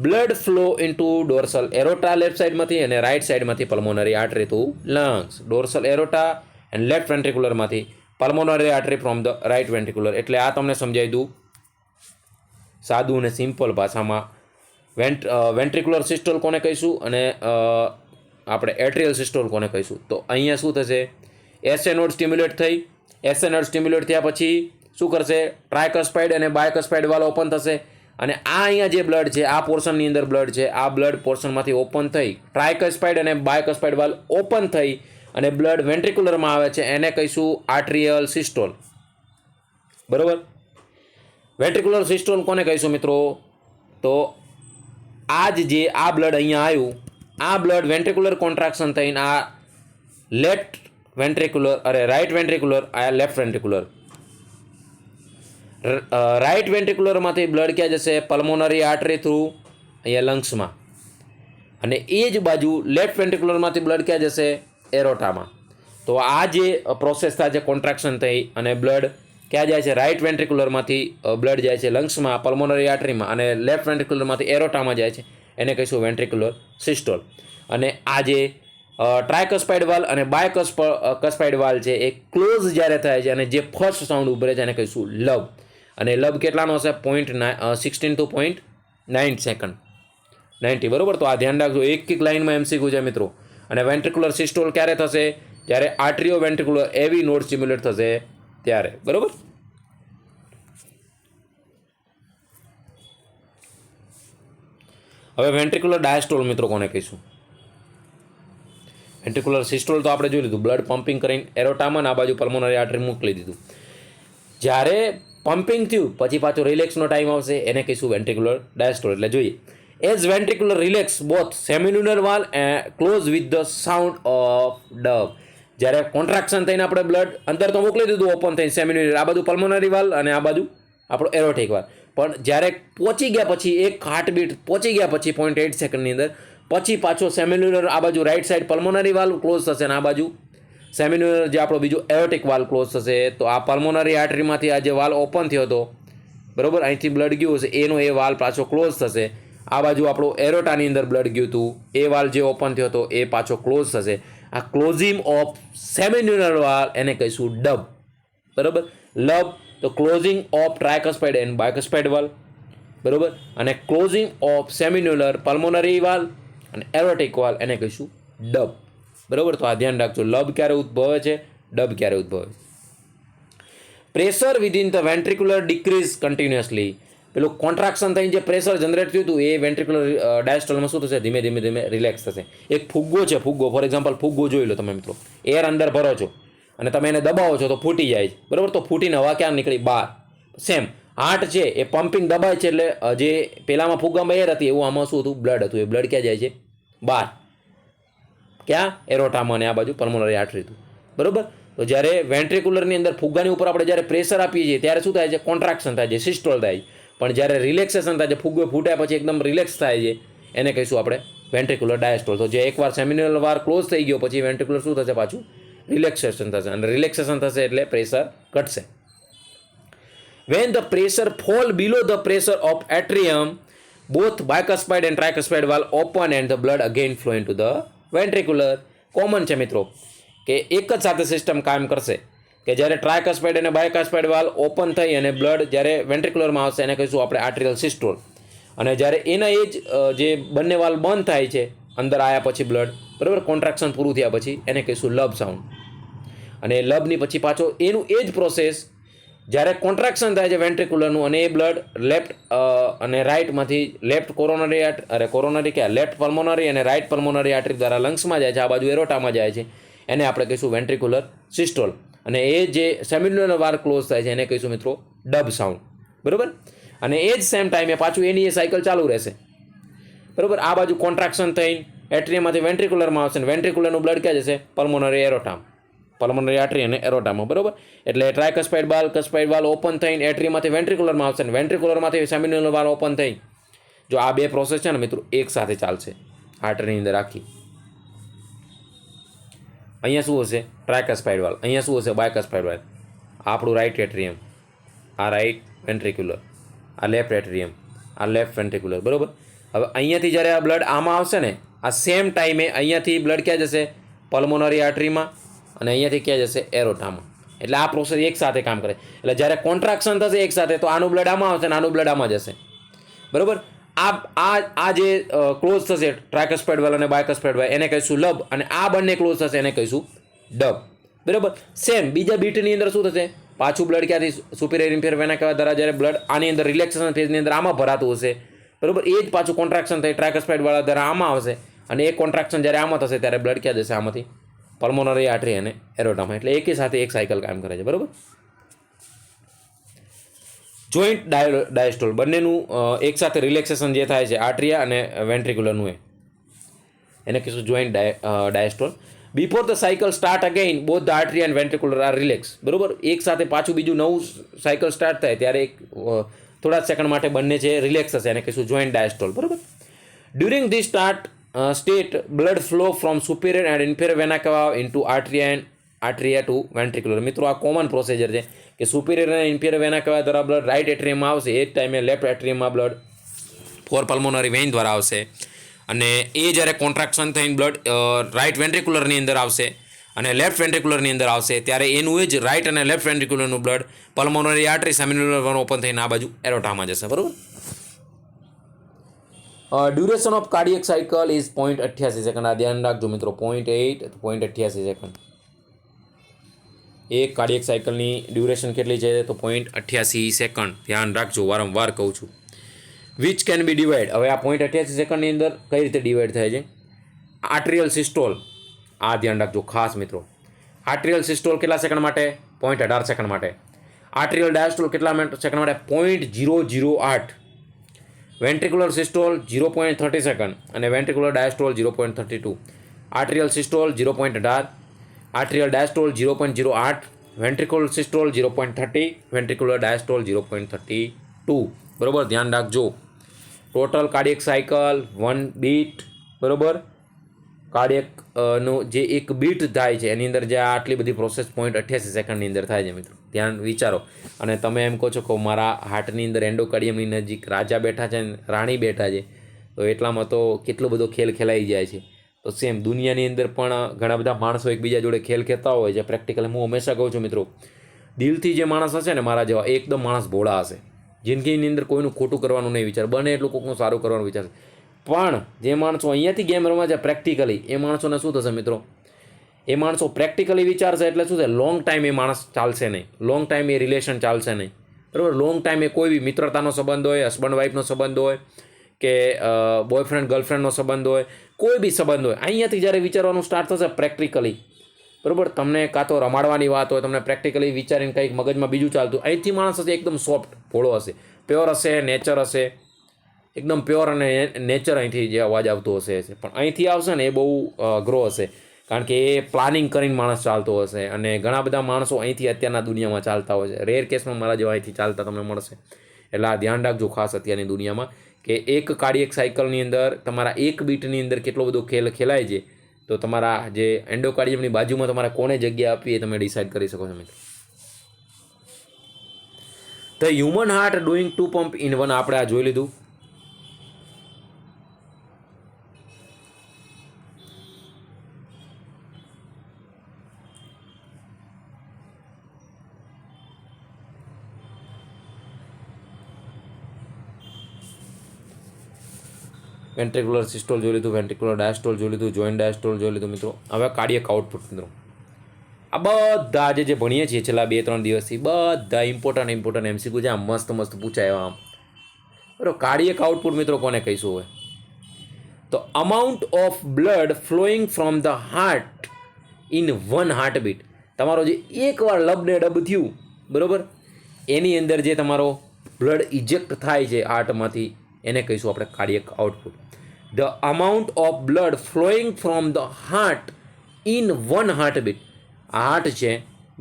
blood flow into dorsal aorta left સાઈડમાંથી અને રાઇટ સાઈડમાંથી pulmonary artery to lungs. Dorsal aorta and left વેન્ટ્રિક્યુલરમાંથી pulmonary artery from the right ventricular. એટલે આ તમને સમજાવી દઉં સાદું અને સિમ્પલ ભાષામાં. વેન્ટ્રિક્યુલર સિસ્ટોલ કોને કહીશું અને આપણે એટ્રિયલ સિસ્ટોલ કોને કહીશું? તો અહીંયા શું થશે? એસએ નોડ સ્ટિમ્યુલેટ થઈ, એસએ નોડ સ્ટિમ્યુલેટ થયા પછી શું કરશે? ટ્રાયકસ્પાઇડ અને બાયકસ્પાઇડ વાલ્વ ઓપન થશે અને આ અહીંયા જે બ્લડ છે આ પોર્શનની અંદર બ્લડ છે, આ બ્લડ પોર્શનમાંથી ઓપન થઈ ટ્રાયકસ્પાઇડ અને બાયકસ્પાઇડ વાલ્વ ઓપન થઈ અને બ્લડ વેન્ટ્રિક્યુલરમાં આવે છે, એને કહીશું આર્ટરિયલ સિસ્ટોલ. બરાબર. વેન્ટ્રિક્યુલર સિસ્ટોલ કોને કહીશું મિત્રો? તો આ બ્લડ અહીંયા આવ્યું, આ બ્લડ વેન્ટ્રિક્યુલર કોન્ટ્રાક્શન થઈને આ લેફ્ટ વેન્ટ્રિક્યુલર રાઇટ વેન્ટ્રિક્યુલર, આ લેફ્ટ વેન્ટ્રિક્યુલર. રાઇટ વેન્ટ્રિક્યુલરમાંથી બ્લડ ક્યાં જશે? પલ્મોનરી આર્ટરી થ્રુ અહીંયા લંગ્સમાં. અને એ જ બાજુ લેફ્ટ વેન્ટ્રિક્યુલરમાંથી બ્લડ ક્યાં જશે? એરોટામાં. તો આ જે પ્રોસેસ થાય છે કોન્ટ્રાક્શન થઈ અને બ્લડ ક્યાં જાય છે? રાઇટ વેન્ટ્રિક્યુલરમાંથી બ્લડ જાય છે લંગ્સમાં, પલ્મોનરી આર્ટરીમાં, અને લેફ્ટ વેન્ટ્રિક્યુલરમાંથી એરોટામાં જાય છે, એને કહીશું વેન્ટ્રિક્યુલર સિસ્ટોલ. અને આ જે ટ્રાયકસ્પાઇડ વાલ્વ અને બાયકસ્પાઇડ વાલ્વ છે એ ક્લોઝ જ્યારે થાય છે અને જે ફર્સ્ટ સાઉન્ડ ઉભરે છે એને કહીશું લબ. અને લબ કેટલાનો હશે? 0.16 to 0.9 સેકન્ડ 90. બરાબર. તો આ ધ્યાન રાખજો, એક લાઇનમાં એમસીક્યુ છે મિત્રો. અને વેન્ટ્રિક્યુલર સિસ્ટોલ ક્યારે થશે? જ્યારે આર્ટરિયો વેન્ટ્રિક્યુલર એવી નોડ સ્ટિમ્યુલેટ થશે ત્યારે. બરાબર. હવે વેન્ટ્રિક્યુલર ડાયસ્ટોલ મિત્રો કોને કહીશું? વેન્ટ્રિક્યુલર સિસ્ટોલ તો આપણે જોઈ લીધું, બ્લડ પમ્પિંગ કરીને એરોટામાં આ બાજુ પલ્મોનરી આર્ટરી મોકલી દીધું. જ્યારે પમ્પિંગ થયું પછી પાછો રિલેક્સનો ટાઈમ આવશે, એને કહીશું વેન્ટ્રિક્યુલર ડાયસ્ટોલ. એટલે જોઈએ, as ventricular relax both semilunar valve close with the sound of dub. જ્યારે કોન્ટ્રાક્શન થઈને આપણે બ્લડ અંદર તો મોકલી દીધું ઓપન થઈને સેમિન્યુલર, આ બાજુ પલ્મોનરી વાલ્વ અને આ બાજુ આપણો એરોટિક વાલ્વ. પણ જ્યારે પહોંચી ગયા પછી એક હાર્ટબીટ પહોંચી ગયા પછી 0.8 સેકન્ડની અંદર પછી પાછો સેમિન્યુલર આ બાજુ right side pulmonary valve close થશે અને આ બાજુ સેમિન્યુલર જે આપણો બીજો એઓર્ટિક વાલ્વ ક્લોઝ થશે. તો આ પલ્મોનરી આર્ટરીમાંથી આ જે વાલ્વ ઓપન થયો હતો, બરાબર, અહીંથી બ્લડ ગયું હશે, એનો એ વાલ્વ પાછો ક્લોઝ થશે. આ બાજુ આપણો એરોટાની અંદર બ્લડ ગયું હતું, એ વાલ્વ જે ઓપન થયો હતો એ પાછો ક્લોઝ થશે. આ ક્લોઝિંગ ઓફ સેમિન્યુલર વાલ્વ એને કહીશું ડબ, બરાબર. લબ તો ક્લોઝિંગ ઓફ ટ્રાયકસ્પાઇડ એન્ડ બાયકસ્પાઇડ વાલ્વ, બરાબર. અને ક્લોઝિંગ ઓફ સેમિન્યુલર પલ્મોનરી વાલ્વ અને એરોટિક વાલ્વ એને કહીશું ડબ, બરાબર. તો આ ધ્યાન રાખજો, લબ ક્યારે ઉદ્ભવે છે, ડબ ક્યારે ઉદ્ભવે. Pressure within the ventricular decrease continuously. પેલું કોન્ટ્રાક્શન થઈને જે પ્રેશર જનરેટ થયું હતું એ વેન્ટ્રિક્યુલર ડાયસ્ટોલમાં શું થશે, ધીમે ધીમે ધીમે રિલેક્સ થશે. એક ફુગ્ગો છે, ફુગ્ગો, ફોર એક્ઝામ્પલ ફુગ્ગો જોઈ લો તમે મિત્રો, એર અંદર ભરો છો અને તમે એને દબાવો છો તો ફૂટી જાય છે, બરાબર. તો ફૂટીને હવા ક્યાં નીકળી, બહાર. સેમ હાર્ટ છે એ પમ્પિંગ દબાય છે એટલે જે પેલામાં ફુગ્ગામાં એર હતી એવું આમાં શું હતું, બ્લડ હતું, એ બ્લડ ક્યાં જાય છે, બહાર. ક્યાં, એરોટામાં અને આ બાજુ પલ્મોનરી આર્ટરી હતું, બરાબર. તો જ્યારે વેન્ટ્રિક્યુલરની અંદર ફુગ્ગાની ઉપર આપણે જ્યારે પ્રેશર આપીએ છીએ ત્યારે શું થાય છે, કોન્ટ્રાક્શન થાય છે, સિસ્ટોલ થાય છે. પણ જ્યારે રિલેક્સેશન થાય છે, ફુગ્ગો ફૂટ્યા પછી એકદમ રિલેક્સ થાય છે, એને કહીશું આપણે વેન્ટ્રિક્યુલર ડાયસ્ટોલ. તો જે એકવાર સેમિન્યુલર વાર ક્લોઝ થઈ ગયો પછી વેન્ટ્રિક્યુલર શું થશે, પાછું રિલેક્સેશન થશે અને રિલેક્સેશન થશે એટલે પ્રેશર ઘટશે. When the pressure fall below the pressure of atrium, both bicuspid and tricuspid valve open and the blood again flow into the ventricular. Common છે મિત્રો કે એક જ સાથે સિસ્ટમ કામ કરશે કે જ્યારે ટ્રાયકસ્પાઇડ અને બાયકસ્પાઇડ વાલ્વ ઓપન થઈ અને બ્લડ જ્યારે વેન્ટ્રિક્યુલરમાં આવશે એને કહીશું આપણે આર્ટેરિયલ સિસ્ટોલ. અને જ્યારે એના એ જ જે બંને વાલ્વ બંધ થાય છે અંદર આવ્યા પછી બ્લડ, બરાબર, કોન્ટ્રાક્શન પૂરું થયા પછી એને કહીશું લબ સાઉન્ડ. અને લબની પછી પાછો એનું એ જ પ્રોસેસ જ્યારે કોન્ટ્રાક્શન થાય છે વેન્ટ્રિક્યુલરનું અને એ બ્લડ લેફ્ટ અને રાઇટમાંથી લેફ્ટ કોરોનરી લેફ્ટ પલ્મોનરી અને રાઇટ પલ્મોનરી આર્ટરી દ્વારા લંગ્સમાં જાય છે, આ બાજુ એરોટામાં જાય છે, એને આપણે કહીશું વેન્ટ્રિક્યુલર સિસ્ટોલ. અને એ જે સેમિન્યુલર વાર ક્લોઝ થાય છે એને કહીશું મિત્રો ડબ સાઉન્ડ, બરાબર. અને એ જ સેમ ટાઈમે પાછું એની એ સાયકલ ચાલુ રહેશે, બરાબર. આ બાજુ કોન્ટ્રાક્શન થઈને એટ્રિયમમાંથી વેન્ટ્રિક્યુલરમાં આવશે અને વેન્ટ્રિક્યુલરનું બ્લડ ક્યાં જશે, પલ્મોનરી એરોટામ, પલ્મોનરી આર્ટરી અને એરોટામાં, બરાબર. એટલે ટ્રાયકસ્પાઇડ વાલ્વ ઓપન થઈને એટ્રિયમમાંથી વેન્ટ્રિક્યુલરમાં આવશે અને વેન્ટ્રિક્યુલરમાંથી સેમિન્યુલર વાલ્વ ઓપન થઈ. જો આ બે પ્રોસેસ છે ને મિત્રો એક સાથે ચાલશે આર્ટરીની અંદર આખી. અહીંયા શું હશે, ટ્રાયકસ્પાઇડ વાલ્વ, અહીંયા શું હશે, બાયકસ્પાઇડ વાલ્વ. આપણું રાઇટ એટ્રિયમ, આ રાઇટ વેન્ટ્રિક્યુલર, આ લેફ્ટ એટ્રિયમ, આ લેફ્ટ વેન્ટ્રિક્યુલર, બરાબર. હવે અહીંયાથી જ્યારે આ બ્લડ આમાં આવશે ને આ સેમ ટાઈમે અહીંયાથી બ્લડ ક્યાં જશે, પલ્મોનરી આર્ટરીમાં અને અહીંયાથી ક્યાં જશે, એરોટામાં. એટલે આ પ્રોસેસ એક સાથે કામ કરે. એટલે જ્યારે કોન્ટ્રાક્શન થશે એક સાથે તો આનું બ્લડ આમાં આવશે અને આનું બ્લડ આમાં જશે, બરાબર. આ જે ક્લોઝ થશે ટ્રાયકસ્પાઇડ વાલ્વ અને બાયકસ્પાઇડ વાલ્વ એને કહીશું લબ અને આ બંને ક્લોઝ થશે એને કહીશું ડબ, બરાબર. સેમ બીજા બીટની અંદર શું થશે, પાછું બ્લડ ક્યાંથી સુપિરિયર ઇન્ફિરિયર વેના કહેવા દ્વારા જ્યારે બ્લડ આની અંદર રિલેક્સેશન ફેઝની અંદર આમાં ભરાતું હશે, બરાબર. એ જ પાછું કોન્ટ્રાક્શન થઈ ટ્રાયકસ્પાઇડ વાળા દ્વારા આમાં આવશે અને એ કોન્ટ્રાક્શન જ્યારે આમાં થશે ત્યારે બ્લડ ક્યાં જશે, આમાંથી પલ્મોનરી આર્ટરી અને એરોટામાં. એટલે એકી સાથે એક સાયકલ કામ કરે છે, બરાબર. જોઈન્ટ ડાયસ્ટોલ બંનેનું એકસાથે રિલેક્સેશન જે થાય છે આર્ટરિયા અને વેન્ટ્રિક્યુલરનું એને કહીશું joint diastole. Before the cycle start again both the artery and ventricular are relax, બરાબર. એક સાથે પાછું બીજું નવું સાયકલ સ્ટાર્ટ થાય ત્યારે એક થોડા સેકન્ડ માટે બંને છે રિલેક્સ થશે, એને કહીશું જોઈન્ટ ડાયસ્ટોલ, બરાબર. During the state blood flow from superior and inferior vena cava into arteria to ventricular. મિત્રો આ કોમન પ્રોસિજર છે કે સુપિરિયર અને ઇન્ફિરિયર વેના કવા દ્વારા બ્લડ રાઇટ એટ્રિયમમાં આવશે, એ જ ટાઈમે લેફ્ટ એટ્રિયમમાં બ્લડ ફોર પલ્મોનરી વેઇન દ્વારા આવશે અને એ જ્યારે કોન્ટ્રાક્શન થઈને બ્લડ રાઇટ વેન્ટ્રિક્યુલરની અંદર આવશે અને લેફ્ટ વેન્ટ્રિક્યુલરની અંદર આવશે ત્યારે એનું એ જ રાઇટ અને લેફ્ટ વેન્ટ્રિક્યુલરનું blood pulmonary artery semilunar open થઈને આ બાજુ એરોટામાં જશે, બરાબર. Duration of cardiac cycle is 0.88 second. આ ધ્યાન રાખજો મિત્રો, 0.8 0.88 સેકન્ડ. એક કાર્ડિયક સાયકલની ડ્યુરેશન કેટલી છે તો 0.88 સેકન્ડ. ધ્યાન રાખજો, વારંવાર કહું છું. Which can be divide. હવે આ 0.88 સેકન્ડની અંદર કઈ રીતે ડિવાઈડ થાય છે, આર્ટરિયલ સિસ્ટોલ, આ ધ્યાન રાખજો ખાસ મિત્રો. આર્ટરિયલ સિસ્ટોલ કેટલા સેકન્ડ માટે, 0.18 સેકન્ડ માટે. આર્ટરિયલ ડાયસ્ટોલ કેટલા સેકન્ડ માટે, 0.008. વેન્ટ્રિક્યુલર સિસ્ટોલ 0.30 સેકન્ડ અને ventricular diastole 0.32. Arterial systole 0.18, arterial diastole 0.08, ventricular systole 0.30, ventricular diastole 0.32. બરાબર, ધ્યાન રાખજો. ટોટલ કાર્ડિયક સાયકલ 1 બીટ, બરાબર, કાર્ડિયક નું જે એક બીટ થાય છે એની અંદર જે આટલી બધી પ્રોસેસ 0.88 સેકન્ડની અંદર થાય છે મિત્રો, ધ્યાન વિચારો. અને તમે એમ કહો છો કે મારા હાર્ટની અંદર એન્ડોકાર્ડિયમની નજીક રાજા બેઠા છે ને રાણી બેઠા છે, તો એટલામાં તો કેટલો બધો ખેલ ખેલાઈ જાય છે. તો સેમ દુનિયાની અંદર પણ ઘણા બધા માણસો એકબીજા જોડે ખેલ ખેલતા હોય છે પ્રેક્ટિકલી. હું હંમેશા કહું છું મિત્રો, દિલથી જે માણસ હશે ને મારા જેવા, એકદમ માણસ ભોળા હશે, જિંદગીની અંદર કોઈનું ખોટું કરવાનું નહીં વિચાર, બને એટલું કોઈનું સારું કરવાનું વિચારશે. પણ જે માણસો અહીંયાથી ગેમ રમવા છે પ્રેક્ટિકલી, એ માણસોને શું થશે મિત્રો, એ માણસો પ્રેક્ટિકલી વિચારશે એટલે શું છે, લોંગ ટાઈમ એ માણસ ચાલશે નહીં, લોંગ ટાઈમ એ રિલેશન ચાલશે નહીં, બરાબર. લોંગ ટાઈમ એ કોઈ બી મિત્રતાનો સંબંધ હોય, હસબન્ડ વાઈફનો સંબંધ હોય કે બોયફ્રેન્ડ ગર્લફ્રેન્ડનો સંબંધ હોય, કોઈ બી સંબંધ હોય, અહીંયાથી જ્યારે વિચારવાનું સ્ટાર્ટ થશે પ્રેક્ટિકલી, બરાબર, તમને કાં તો રમાડવાની વાત હોય, તમને પ્રેક્ટિકલી વિચારીને કંઈક મગજમાં બીજું ચાલતું, અહીંથી માણસ હશે એકદમ સોફ્ટ ભોળો હશે, પ્યોર હશે, નેચર હશે, એકદમ પ્યોર અને નેચર અહીંથી જે અવાજ આવતો હશે. પણ અહીંથી આવશે ને એ બહુ અઘરો હશે, કારણ કે એ પ્લાનિંગ કરીને માણસ ચાલતો હશે. અને ઘણા બધા માણસો અહીંથી અત્યારના દુનિયામાં ચાલતા હોય છે, રેર કેસમાં મારા જેવા અહીંથી ચાલતા તમને મળશે. એટલે આ ધ્યાન રાખજો ખાસ અત્યારની દુનિયામાં, કે એક કાર્ડિયક સાયકલની અંદર તમારા એક બીટની અંદર કેટલો બધો ખેલ ખેલાય છે. તો તમારા જે એન્ડોકાર્ડિયમની બાજુમાં તમારે કોને જગ્યા આપવી એ તમે ડિસાઇડ કરી શકો છો મિત્રો. The human heart doing 2 pump in 1 આપણે આ જોઈ લીધું. વેન્ટ્રિક્યુલર સિસ્ટોલ જોઈ લીધું, વેન્ટ્રિક્યુલર ડાયસ્ટોલ જોઈ લીધું, જોઈન્ટ ડાયસ્ટોલ જોઈ લીધું મિત્રો. હવે કાર્ડિયક આઉટપુટ મિત્રો, આ બધા જે ભણીએ છીએ છેલ્લા 2-3 દિવસથી, બધા ઇમ્પોર્ટન્ટ MCQ છે, આમ મસ્ત પૂછાય આમ, બરાબર. કાર્ડિયક આઉટપુટ મિત્રો કોને કહીશું હોય, તો amount of blood flowing from the heart in 1 heartbeat. તમારો જે એકવાર લબને ડબ થયું, બરાબર, એની અંદર જે તમારો બ્લડ ઇજેક્ટ થાય છે હાર્ટમાંથી, એને કહીશું આપણે cardiac output. The amount of blood flowing from the heart in 1 heartbeat. Heart છે,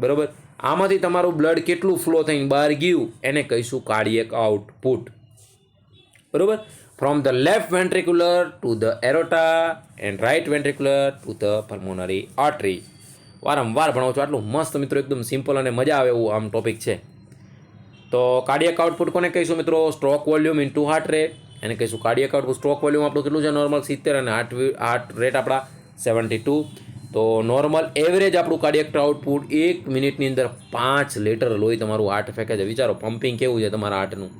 બરાબર, આમાંથી તમારું બ્લડ કેટલું ફ્લો થઈને બહાર ગયું એને કહીશું કાર્ડિયક આઉટપુટ, બરાબર. From the left ventricular to the aorta and right ventricular to the pulmonary artery. વારંવાર ભણાવું છું, આટલું મસ્ત મિત્રો, એકદમ સિમ્પલ અને મજા આવે એવું આમ ટોપિક છે. તો કાર્ડિયક આઉટપુટ કોને કહીશું મિત્રો, stroke volume into heart rate, એને કહીશું કાર્ડિયક આઉટપુટ. સ્ટ્રોક વોલ્યુમ આપણું કેટલું છે નોર્મલ 70 અને હાર્ટ રેટ આપણા 72. તો નોર્મલ એવરેજ આપણું કાર્ડિયક આઉટપુટ 1 મિનિટની અંદર 5 લીટર લોહી તમારું હાર્ટ ફેંકે છે. વિચારો પમ્પિંગ કેવું છે તમારા હાર્ટનું,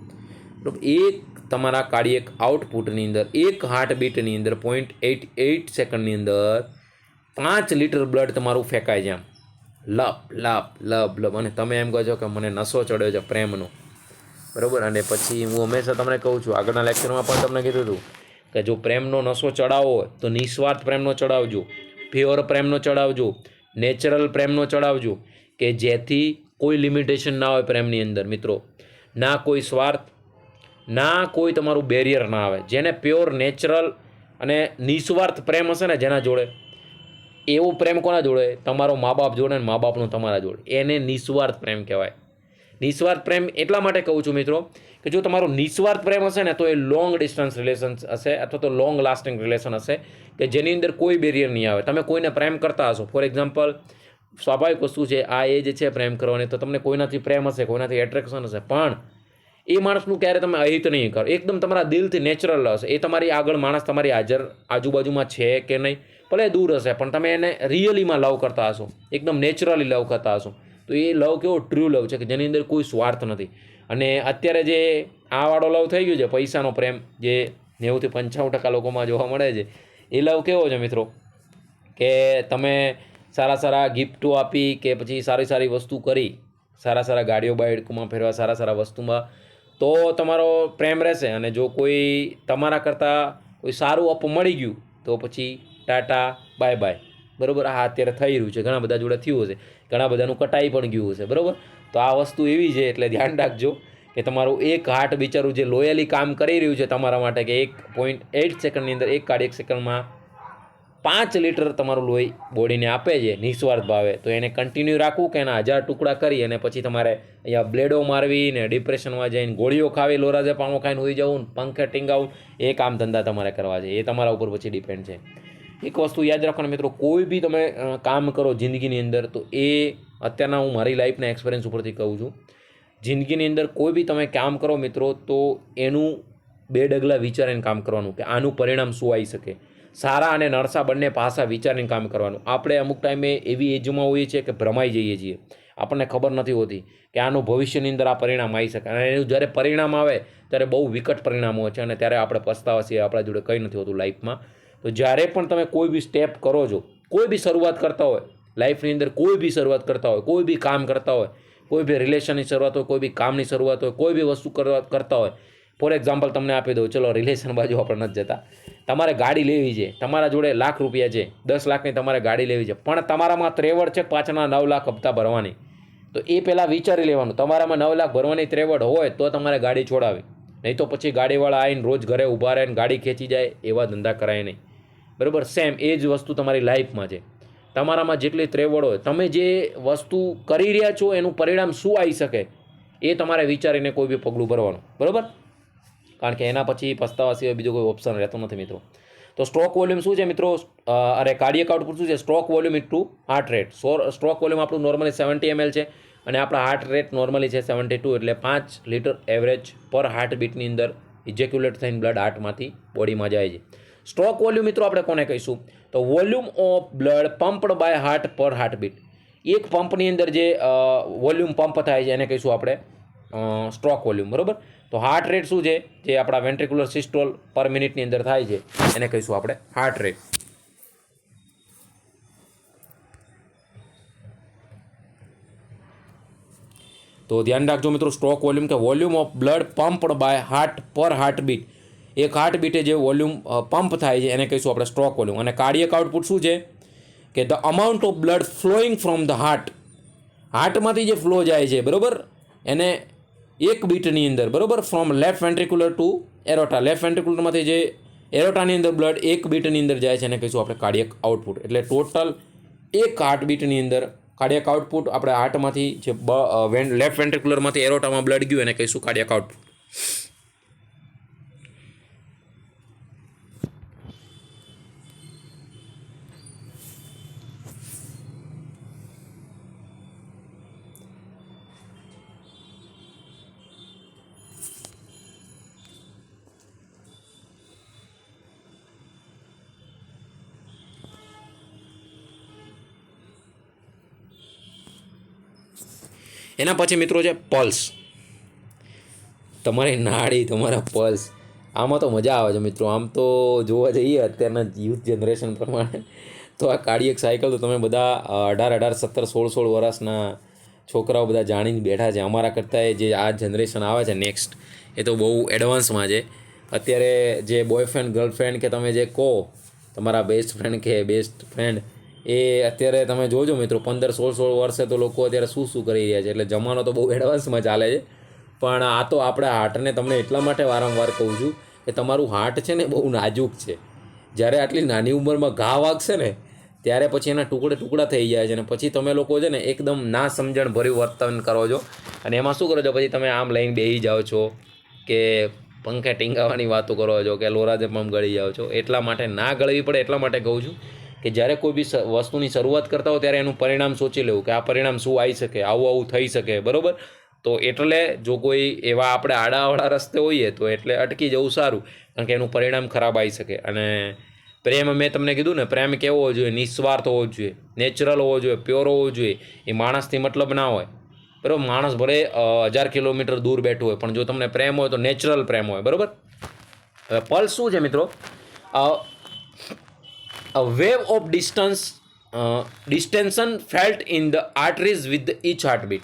બરાબર. એક તમારા કાર્ડિયક આઉટપુટની અંદર, એક હાર્ટબીટની અંદર 0.88 સેકન્ડની અંદર 5 લીટર બ્લડ તમારું ફેંકાય છે આમ, લપ લપ લપ લપ. અને તમે એમ કહો છો કે મને નશો ચડ્યો છે પ્રેમનો, બરાબર. અને પછી હું હંમેશા તમને કહું છું, આગળના લેક્ચરમાં પણ તમને કીધું હતું કે જો પ્રેમનો નશો ચડાવવો હોય તો નિસ્વાર્થ પ્રેમનો ચડાવજો, પ્યોર પ્રેમનો ચડાવજો, નેચરલ પ્રેમનો ચડાવજો, કે જેથી કોઈ લિમિટેશન ના હોય પ્રેમની અંદર મિત્રો, ના કોઈ સ્વાર્થ, ના કોઈ તમારું બેરિયર ના આવે. જેને પ્યોર નેચરલ અને નિસ્વાર્થ પ્રેમ હશે ને જેના જોડે, એવો પ્રેમ કોના જોડે, તમારો મા બાપ જોડે ને મા બાપનો તમારા જોડે, એને નિસ્વાર્થ પ્રેમ કહેવાય. નિસ્વાર્થ પ્રેમ એટલા માટે કહું છું મિત્રો, કે જો તમારો નિસ્વાર્થ પ્રેમ હશે ને તો એ લોંગ ડિસ્ટન્સ રિલેશન હશે, અથવા તો લોંગ લાસ્ટિંગ રિલેશન હશે, કે જેની અંદર કોઈ બેરિયર નહીં આવે. તમે કોઈને પ્રેમ કરતા હશો, ફોર એક્ઝામ્પલ, સ્વાભાવિક વસ્તુ છે આ એજ છે પ્રેમ કરવાની, તો તમને કોઈનાથી પ્રેમ હશે, કોઈનાથી એટ્રેક્શન હશે, પણ એ માણસનું ક્યારે તમે અહિત નહીં કરો, એકદમ તમારા દિલથી નેચરલ હશે. એ તમારી આગળ માણસ તમારી આજુબાજુમાં છે કે નહીં, ભલે દૂર હશે, પણ તમે એને રિયલીમાં લવ કરતા હશો, એકદમ નેચરલી લવ કરતા હશો, તો એ લવ કેવો ટ્રુ લવ છે, કે જેની અંદર કોઈ સ્વાર્થ નથી. અને અત્યારે જે આ વાળો લવ થઈ ગયો છે, પૈસાનો પ્રેમ, જે 90-95% લોકોમાં જોવા મળે છે, એ લવ કેવો છે મિત્રો, કે તમે સારા ગિફ્ટો આપી કે પછી સારી વસ્તુ કરી, સારા ગાડીઓ બાઇકમાં ફેરવા, સારા વસ્તુમાં, તો તમારો પ્રેમ રહેશે. અને જો કોઈ તમારા કરતાં કોઈ સારું અપ મળી ગયું તો પછી ટાટા બાય બાય, બરાબર. આ અત્યારે થઈ રહ્યું છે, ઘણા બધા જોડે થયું હશે, ઘણા બધાનું કટાઈ પણ ગયું હશે, બરાબર. તો આ વસ્તુ એવી છે, એટલે ધ્યાન રાખજો કે તમારું એક હાર્ટ બિચારું જે લોયલી કામ કરી રહ્યું છે તમારા માટે, કે 1.8 સેકન્ડની અંદર, એક કાર્ડિયક સેકન્ડમાં 5 લીટર તમારું લોહી બોડીને આપે છે નિસ્વાર્થ ભાવે, તો એને કન્ટિન્યુ રાખવું કે એના 1000 ટુકડા કરી અને પછી તમારે અહીંયા બ્લેડો મારવી ને ડિપ્રેશનમાં જઈને ગોળીઓ ખાવી, લોરાઝેપામો ખાઈને હોઈ જવું, પંખે ટીંગાવું, એ કામ ધંધા તમારે કરવા છે. એ તમારા ઉપર પછી ડિપેન્ડ છે. એક વસ્તુ યાદ રાખવાનું મિત્રો, કોઈ બી તમે કામ કરો જિંદગીની અંદર, તો એ અત્યારના હું મારી લાઈફના એક્સપિરિયન્સ ઉપરથી કહું છું, જિંદગીની અંદર કોઈ બી તમે કામ કરો મિત્રો, તો એનું 2 ડગલા વિચારીને કામ કરવાનું કે આનું પરિણામ શું આવી શકે. સારા અને નરસા બંને પાસા વિચારીને કામ કરવાનું. આપણે અમુક ટાઈમે એવી એજમાં હોઈએ છીએ કે ભ્રમાઈ જઈએ છીએ, આપણને ખબર નથી હોતી કે આનું ભવિષ્યની અંદર આ પરિણામ આવી શકે, અને એનું જ્યારે પરિણામ આવે ત્યારે બહુ વિકટ પરિણામો હોય છે, અને ત્યારે આપણે પસ્તાવા છીએ, આપણા જોડે કંઈ નથી હોતું લાઈફમાં. તો જ્યારે પણ તમે કોઈ બી સ્ટેપ કરો છો, કોઈ બી શરૂઆત કરતા હોય લાઈફની અંદર, કોઈ બી શરૂઆત કરતા હોય, કોઈ બી કામ કરતા હોય, કોઈ બી રિલેશનની શરૂઆત હોય, કોઈ બી કામની શરૂઆત હોય, કોઈ બી વસ્તુ કરતા હોય, ફોર એક્ઝામ્પલ તમને આપી દઉં, ચલો રિલેશન બાજુ આપણે નથી જતા, તમારે ગાડી લેવી છે, તમારા જોડે ₹1 લાખ છે, 10 લાખની તમારે ગાડી લેવી છે, પણ તમારામાં ત્રેવડ છે પાછળના 9 લાખ હપ્તા ભરવાની, તો એ પહેલાં વિચારી લેવાનું. તમારામાં 9 લાખ ભરવાની ત્રેવડ હોય તો તમારે ગાડી છોડાવી, નહીં તો પછી ગાડીવાળા આવીને રોજ ઘરે ઊભા રહે ને ગાડી ખેંચી જાય, એવા ધંધા કરાય નહીં. બરાબર? સેમ એ જ વસ્તુ તમારી લાઈફમાં છે. તમારામાં જેટલી ત્રેવડ હોય, તમે જે વસ્તુ કરી રહ્યા છો એનું પરિણામ શું આવી શકે એ તમારે વિચારીને કોઈ બી પગલું ભરવાનું. બરાબર? કારણ કે એના પછી પસ્તાવા સિવાય બીજો કોઈ ઓપ્શન રહેતો નથી મિત્રો. તો સ્ટ્રોક વોલ્યુમ શું છે મિત્રો? કાર્ડિયક આઉટપુટ શું છે? Stroke volume into heart rate. Stroke volume આપણું નોર્મલી 70 ml છે, અને આપણા હાર્ટ રેટ નોર્મલી છે 72, એટલે 5 લીટર એવરેજ પર હાર્ટ બીટની અંદર ઇજેક્યુલેટ થઈને બ્લડ હાર્ટમાંથી બોડીમાં જાય છે. સ્ટ્રોક વોલ્યુમ મિત્રો આપણે કોને કહીશું? તો volume of blood pumped by heart per heart beat. એક પંપની અંદર જે વોલ્યુમ પંપ થાય છે એને કહીશું આપણે સ્ટ્રોક વોલ્યુમ. બરાબર? તો હાર્ટ રેટ શું છે? જે આપણા વેન્ટ્રિક્યુલર સિસ્ટોલ પર મિનિટની અંદર થાય છે એને કહીશું આપણે હાર્ટ રેટ. તો ધ્યાન રાખજો મિત્રો, સ્ટ્રોક વોલ્યુમ કે volume of blood pumped by heart per heart beat. એક હાર્ટ બીટે જે વોલ્યુમ પંપ થાય છે એને કહીશું આપણે સ્ટ્રોક વોલ્યુમ. અને કાર્ડિયક આઉટપુટ શું છે? કે the amount of blood flowing from the heart. હાર્ટમાંથી જે ફ્લો જાય છે, બરાબર, એને એક બીટની અંદર, બરાબર, from left ventricular to aorta. લેફ્ટ વેન્ટ્રિક્યુલરમાંથી જે એરોટાની અંદર બ્લડ એક બીટની અંદર જાય છે એને કહીશું આપણે કાર્ડિયક આઉટપુટ. એટલે ટોટલ એક હાર્ટ બીટની અંદર કાર્ડિયક આઉટપુટ આપણે હાર્ટમાંથી જે લેફ્ટ વેન્ટ્રિક્યુલરમાંથી એરોટામાં બ્લડ ગયું એને કહીશું કાર્ડિયક આઉટપુટ. એના પછી મિત્રો છે પલ્સ. તમારી નાડી, તમારા પલ્સ, આમાં તો મજા આવે છે મિત્રો. આમ તો જોવા જઈએ અત્યારના યુથ જનરેશન પ્રમાણે તો આ કાર્ડિયક સાયકલ તો તમે બધા 18, 17, 16 વર્ષના છોકરાઓ બધા જાણીને બેઠા છે. અમારા કરતાં જે આ જનરેશન આવે છે નેક્સ્ટ, એ તો બહુ એડવાન્સમાં છે. અત્યારે જે બોયફ્રેન્ડ ગર્લફ્રેન્ડ કે તમે જે કહો તમારા બેસ્ટ ફ્રેન્ડ કે બેસ્ટ ફ્રેન્ડ, એ અત્યારે તમે જોજો મિત્રો 15, 16 વર્ષે તો લોકો અત્યારે શું કરી રહ્યા છે. એટલે જમાનો તો બહુ એડવાન્સમાં ચાલે છે. પણ આ તો આપણે હાર્ટને તમને એટલા માટે વારંવાર કહું છું કે તમારું હાર્ટ છે ને બહુ નાજુક છે. જ્યારે આટલી નાની ઉંમરમાં ઘા વાગશે ને ત્યારે પછી એના ટુકડા થઈ જાય છે, અને પછી તમે લોકો છે ને એકદમ ના સમજણ ભર્યું વર્તન કરો છો. અને એમાં શું કરો છો? પછી તમે આમ લઈને બેસી જાઓ છો, કે પંખે ટીંગાવાની વાતો કરો છો, કે લોરાઝેપામ ગળી જાઓ છો. એટલા માટે ના ગળવી પડે એટલા માટે કહું છું કે જ્યારે કોઈ બી વસ્તુની શરૂઆત કરતા હો ત્યારે એનું પરિણામ સોચી લેવું કે આ પરિણામ શું આવી શકે, આવું થઈ શકે. બરાબર? તો એટલે જો કોઈ એવા આપણે આડાઅવળા રસ્તે હોઈએ તો એટલે અટકી જવું સારું, કારણ કે એનું પરિણામ ખરાબ આવી શકે. અને પ્રેમ, મેં તમને કીધું ને, પ્રેમ કેવો હોવો જોઈએ? નિસ્વાર્થ હોવો જોઈએ, નેચરલ હોવો જોઈએ, પ્યોર હોવો જોઈએ. એ માણસથી મતલબ ના હોય. બરાબર? માણસ ભલે 1000 કિલોમીટર દૂર બેઠું હોય, પણ જો તમને પ્રેમ હોય તો નેચરલ પ્રેમ હોય. બરાબર? હવે પલ્સ શું છે મિત્રો? A wave of distension felt in the arteries with each heartbeat.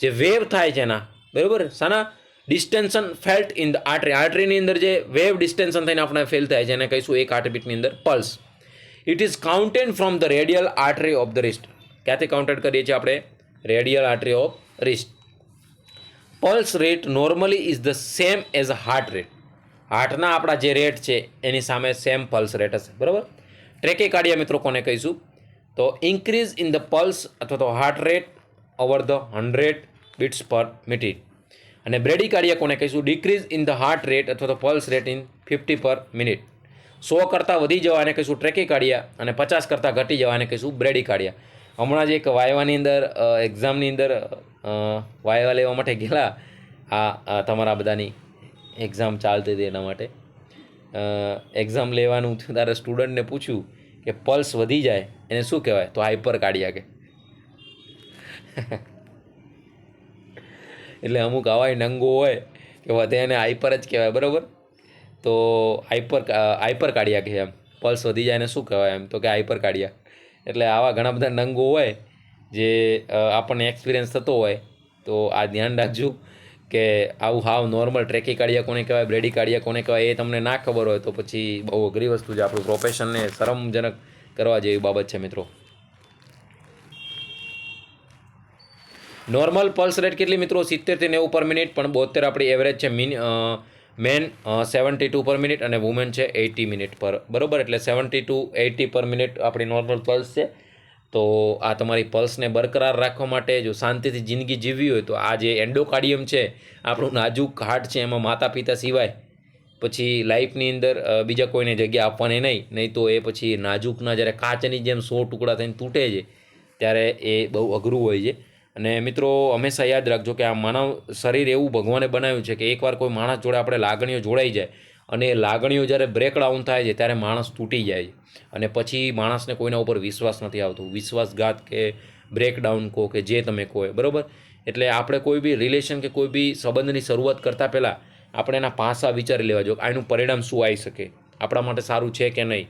જે વેવ થાય છે એના, બરાબર, શાના? ડિસ્ટેન્શન ફેલ્ટ ઇન ધ આર્ટરી. આર્ટરીની અંદર જે વેવ ડિસ્ટેન્શન થઈને આપણે ફેલ થાય છે એને કહીશું એક હાર્ટબીટની અંદર pulse. It is counted from the radial artery of the wrist. ક્યાંથી કાઉન્ટેડ કરીએ છીએ આપણે? Radial artery of wrist. Pulse rate normally is the same as a heart rate. હાર્ટના આપણા જે રેટ છે એની સામે સેમ પલ્સ રેટ હશે. બરાબર? ટ્રેકીકાર્ડિયા મિત્રો કોને કહીશું? તો ઇન્ક્રીઝ ઇન ધ પલ્સ અથવા તો heart rate over the 100 bits પર મિનિટ. અને બ્રેડીકાર્ડિયા કોને કહીશું? Decrease in the heart rate અથવા તો પલ્સ રેટ ઇન 50 પર મિનિટ. 100 કરતાં વધી જવાને કહીશું ટ્રેકીકાર્ડિયા અને 50 કરતાં ઘટી જવાને કહીશું બ્રેડીકાર્ડિયા. હમણાં જ એક વાયવાની અંદર એક્ઝામની અંદર વાયવા લેવા માટે ગયેલા, આ તમારા બધાની એક્ઝામ ચાલતી હતી એના માટે એક્ઝામ લેવાનું થયું, તારે સ્ટુડન્ટને પૂછ્યું કે પલ્સ વધી જાય એને શું કહેવાય? તો હાઇપર કાર્ડિયા કે. એટલે અમુક આવા નંગો હોય કે વધે એને હાઇપર જ કહેવાય, બરાબર? તો હાઇપર કાર્ડિયા કે એમ પલ્સ વધી જાય એને શું કહેવાય? એમ તો કે હાઇપર કાર્ડિયા. એટલે આવા ઘણા બધા નંગો હોય જે આપણને એક્સપિરિયન્સ થતો હોય, તો આ ધ્યાન રાખજો કે આવું હાવ નોર્મલ ટ્રેકીકાર્ડિયા કોને કહેવાય, બ્રેડીકાર્ડિયા કોને કહેવાય એ તમને ના ખબર હોય તો પછી બહુ અઘરી વસ્તુ છે. આપણું પ્રોફેશનને શરમજનક કરવા જેવી બાબત છે મિત્રો. નોર્મલ પલ્સ રેટ કેટલી મિત્રો? 70 થી 90 પર મિનિટ, પણ 72 આપણી એવરેજ છે. મેન 72 પર મિનિટ અને વુમેન છે 80 મિનિટ પર, બરાબર? એટલે 70 to 80 પર મિનિટ આપણી નોર્મલ પલ્સ છે. તો આ તમારી પલ્સને બરકરાર રાખવા માટે જો શાંતિથી જિંદગી જીવવી હોય તો આ જે એન્ડોકાર્ડિયમ છે, આપણું નાજુક હાર્ટ છે, એમાં માતા પિતા સિવાય પછી લાઈફની અંદર બીજા કોઈને જગ્યા આપવાની નહીં તો એ પછી નાજુકના જ્યારે કાચની જેમ 100 ટુકડા થઈને તૂટે છે ત્યારે એ બહુ અઘરું હોય છે. અને મિત્રો હંમેશા યાદ રાખજો કે આ માનવ શરીર એવું ભગવાને બનાવ્યું છે કે એકવાર કોઈ માણસ જોડે આપણે લાગણીઓ જોડાઈ જાય અને એ લાગણીઓ જ્યારે બ્રેકડાઉન થાય છે ત્યારે માણસ તૂટી જાય છે અને પછી માણસને કોઈના ઉપર વિશ્વાસ નથી આવતો. વિશ્વાસઘાત કે બ્રેકડાઉન કહો કે જે તમે કહો, બરાબર? એટલે આપણે કોઈ બી રિલેશન કે કોઈ બી સંબંધની શરૂઆત કરતાં પહેલાં આપણે એના પાસા વિચારી લેવા જોઈએ. આનું પરિણામ શું આવી શકે, આપણા માટે સારું છે કે નહીં,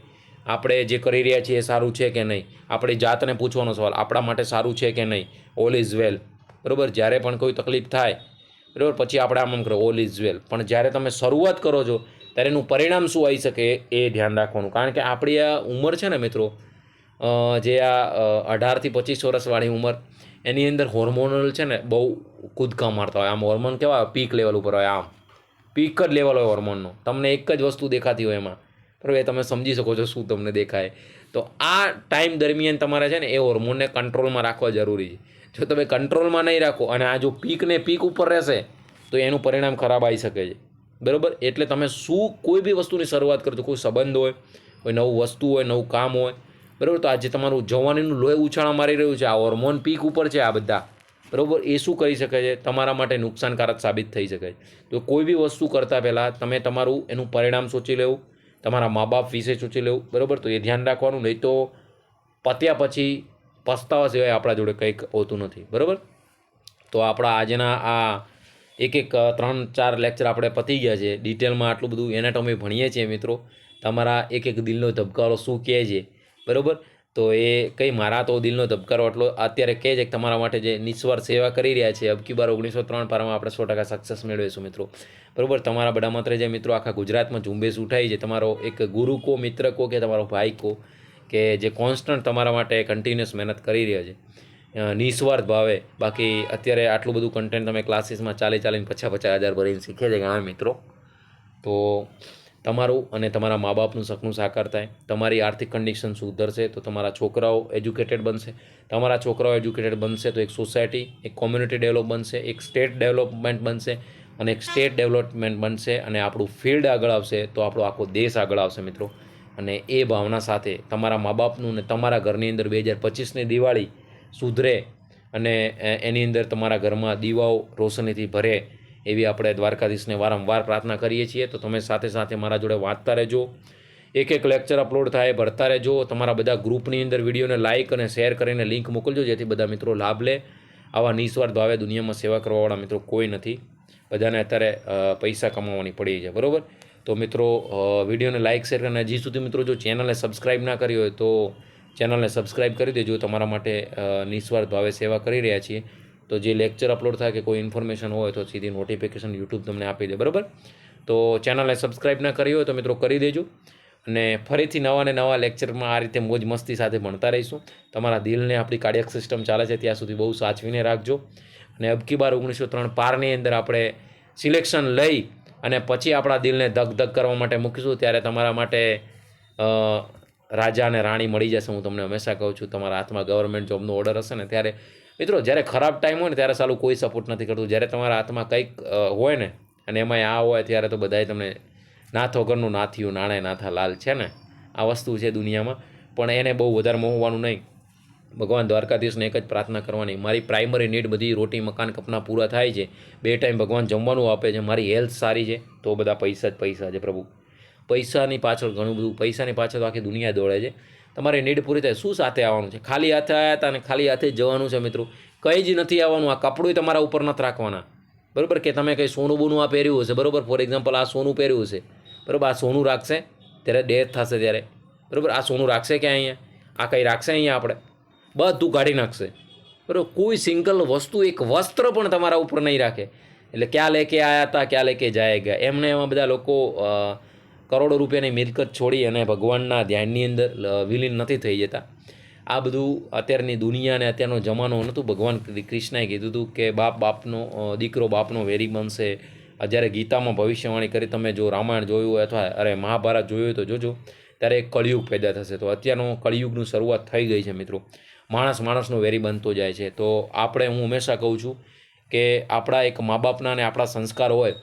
આપણે જે કરી રહ્યા છીએ એ સારું છે કે નહીં, આપણી જાતને પૂછવાનો સવાલ આપણા માટે સારું છે કે નહીં, ઓલ ઇઝ વેલ, બરાબર? જ્યારે પણ કોઈ તકલીફ થાય, બરાબર, પછી આપણે આમ કરો ઓલ ઇઝ વેલ. પણ જ્યારે તમે શરૂઆત કરો છો ત્યારે એનું પરિણામ શું આવી શકે એ ધ્યાન રાખવાનું. કારણ કે આપણી આ ઉંમર છે ને મિત્રો, જે આ 18 થી 25 વર્ષવાળી ઉંમર, એની અંદર હોર્મોનલ છે ને બહુ કૂદકા મારતા હોય. આમ હોર્મોન કેવા પીક લેવલ ઉપર હોય, આમ પીક જ લેવલ હોય હોર્મોનનો. તમને એક જ વસ્તુ દેખાતી હોય એમાં, બરાબર? એ તમે સમજી શકો છો શું તમને દેખાય. તો આ ટાઈમ દરમિયાન તમારે છે ને એ હોર્મોનને કંટ્રોલમાં રાખવા જરૂરી છે. જો તમે કંટ્રોલમાં નહીં રાખો અને આ જો પીક ઉપર રહેશે તો એનું પરિણામ ખરાબ આવી શકે છે, બરાબર? એટલે તમે કોઈ બી વસ્તુની શરૂઆત કરજો, કોઈ સંબંધ હોય, કોઈ નવું વસ્તુ હોય, નવું કામ હોય, બરાબર? તો આજે તમારું જવાનીનું લોહી ઉછાળા મારી રહ્યું છે, આ હોર્મોન પીક ઉપર છે આ બધા, બરાબર? એ શું કરી શકે છે? તમારા માટે નુકસાનકારક સાબિત થઈ શકે છે. તો કોઈ બી વસ્તુ કરતાં પહેલાં તમે તમારું એનું પરિણામ સોચી લેવું, તમારા મા બાપ વિશે સોચી લેવું, બરાબર? તો એ ધ્યાન રાખવાનું. નહીં તો પત્યા પછી પસ્તાવા સિવાય આપણા જોડે કંઈક હોતું નથી, બરાબર? તો આપણા આજના આ એક 3-4 લેક્ચર આપણે પતી ગયા છે. ડિટેલમાં આટલું બધું એનાટોમી ભણીએ છીએ મિત્રો. તમારા એક દિલનો ધબકારો શું કહે છે, બરાબર? તો એ કંઈ મારા તો દિલનો ધબકારો એટલો અત્યારે કહે છે કે તમારા માટે જે નિસ્વાર્થ સેવા કરી રહ્યા છે, અબકી બાર 1903 પારમાં આપણે 100% સક્સેસ મેળવીશું મિત્રો, બરાબર? તમારા બધા માત્ર જે મિત્રો આખા ગુજરાતમાં ઝુંબેશ ઉઠાઈ છે, તમારો એક ગુરુ કો, મિત્ર કો કે તમારો ભાઈ કો, કે જે કોન્સ્ટન્ટ તમારા માટે કન્ટિન્યુઅસ મહેનત કરી રહ્યા છે નિસ્વાર્થ ભાવે. બાકી અત્યારે આટલું બધું કન્ટેન્ટ તમે ક્લાસીસમાં ચાલીને 50,000 ભરીને શીખે છે ઘણા મિત્રો. તો તમારું અને તમારા મા બાપનું સપનું સાકાર થાય, તમારી આર્થિક કન્ડિશન સુધરશે તો તમારા છોકરાઓ એજ્યુકેટેડ બનશે, તમારા છોકરાઓ એજ્યુકેટેડ બનશે તો એક સોસાયટી, એક કોમ્યુનિટી ડેવલપ બનશે, એક સ્ટેટ ડેવલપમેન્ટ બનશે અને એક સ્ટેટ ડેવલપમેન્ટ બનશે અને આપણું ફિલ્ડ આગળ આવશે તો આપણો આખો દેશ આગળ આવશે મિત્રો. અને એ ભાવના સાથે તમારા મા બાપનું ને તમારા ઘરની અંદર 2025ની દિવાળી સુધરે અને એની અંદર તમારા ઘરમાં દીવાઓ રોશનીથી ભરે એવી આપણે દ્વારકાધીશને વારંવાર પ્રાર્થના કરીએ છીએ. તો તમે સાથે સાથે મારા જોડે વાંચતા રહેજો, એક લેક્ચર અપલોડ થાય ભરતા રહેજો. તમારા બધા ગ્રુપની અંદર વિડીયોને લાઇક અને શેર કરીને લિંક મોકલજો જેથી બધા મિત્રો લાભ લે. આવા નિસ્વાર્થ ભાવે દુનિયામાં સેવા કરવાવાળા મિત્રો કોઈ નથી, બધાને અત્યારે પૈસા કમાવાની પડી છે, બરાબર? તો મિત્રો વિડીયોને લાઇક શેર કરીને હજી સુધી મિત્રો જો ચેનલને સબસ્ક્રાઈબ ના કરી હોય તો ચેનલને સબસ્ક્રાઈબ કરી દેજો. તમારા માટે નિસ્વાર્થ ભાવે સેવા કરી રહ્યા છીએ. તો જે લેક્ચર અપલોડ થાય કે કોઈ ઇન્ફોર્મેશન હોય તો સીધી નોટિફિકેશન યુટ્યુબ તમને આપી દે, બરાબર? તો ચેનલને સબસ્ક્રાઈબ ના કરી હોય તો મિત્રો કરી દેજો. અને ફરીથી નવા લેક્ચરમાં આ રીતે મોજ મસ્તી સાથે ભણતા રહીશું. તમારા દિલને આપણી કાર્ડિયક સિસ્ટમ ચાલે છે ત્યાં સુધી બહુ સાચવીને રાખજો. અને અબકી બાર 1903 પારની અંદર આપણે સિલેક્શન લઈ અને પછી આપણા દિલને ધક ધક કરવા માટે મૂકીશું ત્યારે તમારા માટે રાજા અને રાણી મળી જશે. હું તમને હંમેશા કહું છું, તમારા હાથમાં ગવર્મેન્ટ જોબનો ઓર્ડર હશે ને ત્યારે મિત્રો, જ્યારે ખરાબ ટાઈમ હોય ને ત્યારે સાલું કોઈ સપોર્ટ નથી કરતું. જ્યારે તમારા હાથમાં કંઈક હોય ને અને એમાંય આ હોય ત્યારે તો બધાય તમને નાથો ઘરનું નાથિયું નાણે નાથા લાલ છે ને, આ વસ્તુ છે દુનિયામાં. પણ એને બહુ વધારે મોહવાનું નહીં. ભગવાન દ્વારકાધીશને એક જ પ્રાર્થના કરવાની, મારી પ્રાઇમરી નીડ બધી રોટી મકાન કપના પૂરા થાય છે, 2 ટાઈમ ભગવાન જમવાનું આપે છે, મારી હેલ્થ સારી છે, તો બધા પૈસા જ પૈસા છે પ્રભુ. પૈસાની પાછળ ઘણું બધું, પૈસાની પાછળ તો આખી દુનિયા દોડે છે. તમારી નીડ પૂરી થાય, શું સાથે આવવાનું છે? ખાલી હાથે આવ્યા હતા અને ખાલી હાથે જ જવાનું છે મિત્રો. કંઈ જ નથી આવવાનું. આ કપડું તમારા ઉપર નથી રાખવાના, બરાબર? કે તમે કંઈ સોનું બોનું આ પહેર્યું હશે, બરાબર? ફોર એક્ઝામ્પલ આ સોનું પહેર્યું હશે, બરાબર? આ સોનું રાખશે ત્યારે ડેથ થશે ત્યારે, બરાબર? આ સોનું રાખશે ક્યાં અહીંયા? આ કંઈ રાખશે અહીંયા? આપણે બધું કાઢી નાખશે, બરાબર? કોઈ સિંગલ વસ્તુ, એક વસ્ત્ર પણ તમારા ઉપર નહીં રાખે. એટલે ક્યાં લેકે આવ્યા હતા, ક્યાં લેકે જાયેગા, એમને એમાં બધા લોકો કરોડો રૂપિયાની મિલકત છોડી અને ભગવાનના ધ્યાનની અંદર વિલીન નથી થઈ જતા. આ બધું અત્યારની દુનિયા અને અત્યારનો જમાનો નહોતું. ભગવાન કૃષ્ણએ કીધું હતું કે બાપનો દીકરો બાપનો વેરી બનશે. જ્યારે ગીતામાં ભવિષ્યવાણી કરી, તમે જો રામાયણ જોયું હોય અથવા મહાભારત જોયું હોય તો જોજો, ત્યારે એક કળિયુગ પેદા થશે. તો અત્યારનો કળિયુગની શરૂઆત થઈ ગઈ છે મિત્રો. માણસનો વેરી બનતો જાય છે. તો હું હંમેશા કહું છું કે આપણા એક મા બાપના અને આપણા સંસ્કાર હોય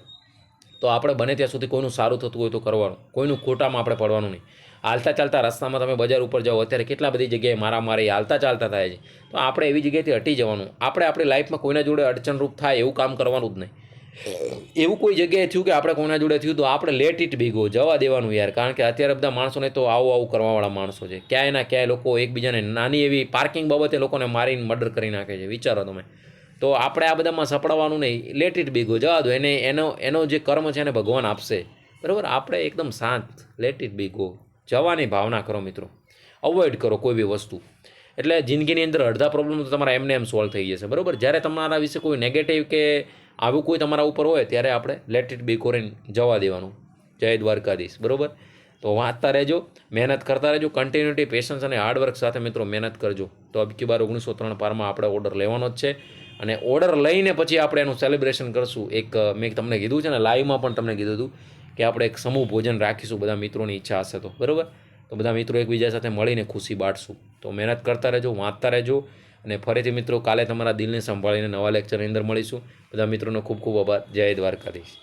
તો આપણે બને ત્યાં સુધી કોઈનું સારું થતું હોય તો કરવાનું, કોઈનું ખોટામાં આપણે પડવાનું નહીં. હાલતા ચાલતા રસ્તામાં તમે બજાર ઉપર જાઓ, અત્યારે કેટલા બધી જગ્યાએ મારામારી હાલતા ચાલતા થાય છે. તો આપણે એવી જગ્યાએથી હટી જવાનું. આપણે આપણી લાઈફમાં કોઈના જોડે અડચણરૂપ થાય એવું કામ કરવાનું જ નહીં. એવું કોઈ જગ્યાએ થયું કે આપણે કોઈના જોડે થયું તો આપણે લેટ ઇટ બી ગો, જવા દેવાનું યાર. કારણ કે અત્યારે બધા માણસોને તો આવું કરવાવાળા માણસો છે. ક્યાંય ના ક્યાંય લોકો એકબીજાને નાની એવી પાર્કિંગ બાબતે લોકોને મારીને મર્ડર કરી નાખે છે. વિચારો તમે. તો આપણે આ બધામાં સપડાવવાનું નહીં. લેટ ઇટ બી ગો, જવા દો. એનો જે કર્મ છે એને ભગવાન આપશે, બરાબર? આપણે એકદમ શાંત, લેટ ઇટ બી ગો, જવાની ભાવના કરો મિત્રો. અવોઇડ કરો કોઈ બી વસ્તુ. એટલે જિંદગીની અંદર અડધા પ્રોબ્લેમ તો તમારા એમને એમ સોલ્વ થઈ જશે, બરાબર? જ્યારે તમારા વિશે કોઈ નેગેટિવ કે આવું કોઈ તમારા ઉપર હોય ત્યારે આપણે લેટ ઇટ બી કરીને જવા દેવાનું. જય દ્વારકાધીશ, બરાબર? તો વાંચતા રહેજો, મહેનત કરતા રહેજો, કન્ટિન્યુટી, પેશન્સ અને હાર્ડવર્ક સાથે મિત્રો મહેનત કરજો. તો અબકી બાર 1903 પારમાં આપણે ઓર્ડર લેવાનો જ છે. અને ઓર્ડર લઈને પછી આપણે એનું સેલિબ્રેશન કરશું. મેં તમને કીધું છે ને, લાઈવમાં પણ તમને કીધું હતું કે આપણે એક સમૂહ ભોજન રાખીશું, બધા મિત્રોની ઈચ્છા હશે તો, બરાબર? તો બધા મિત્રો એકબીજા સાથે મળીને ખુશી બાંટશું. તો મહેનત કરતા રહેજો, વાંચતા રહેજો. અને ફરીથી મિત્રો કાલે તમારા દિલને સંભાળીને નવા લેક્ચરની અંદર મળીશું. બધા મિત્રોનો ખૂબ ખૂબ આભાર. જય દ્વારકાધીશ.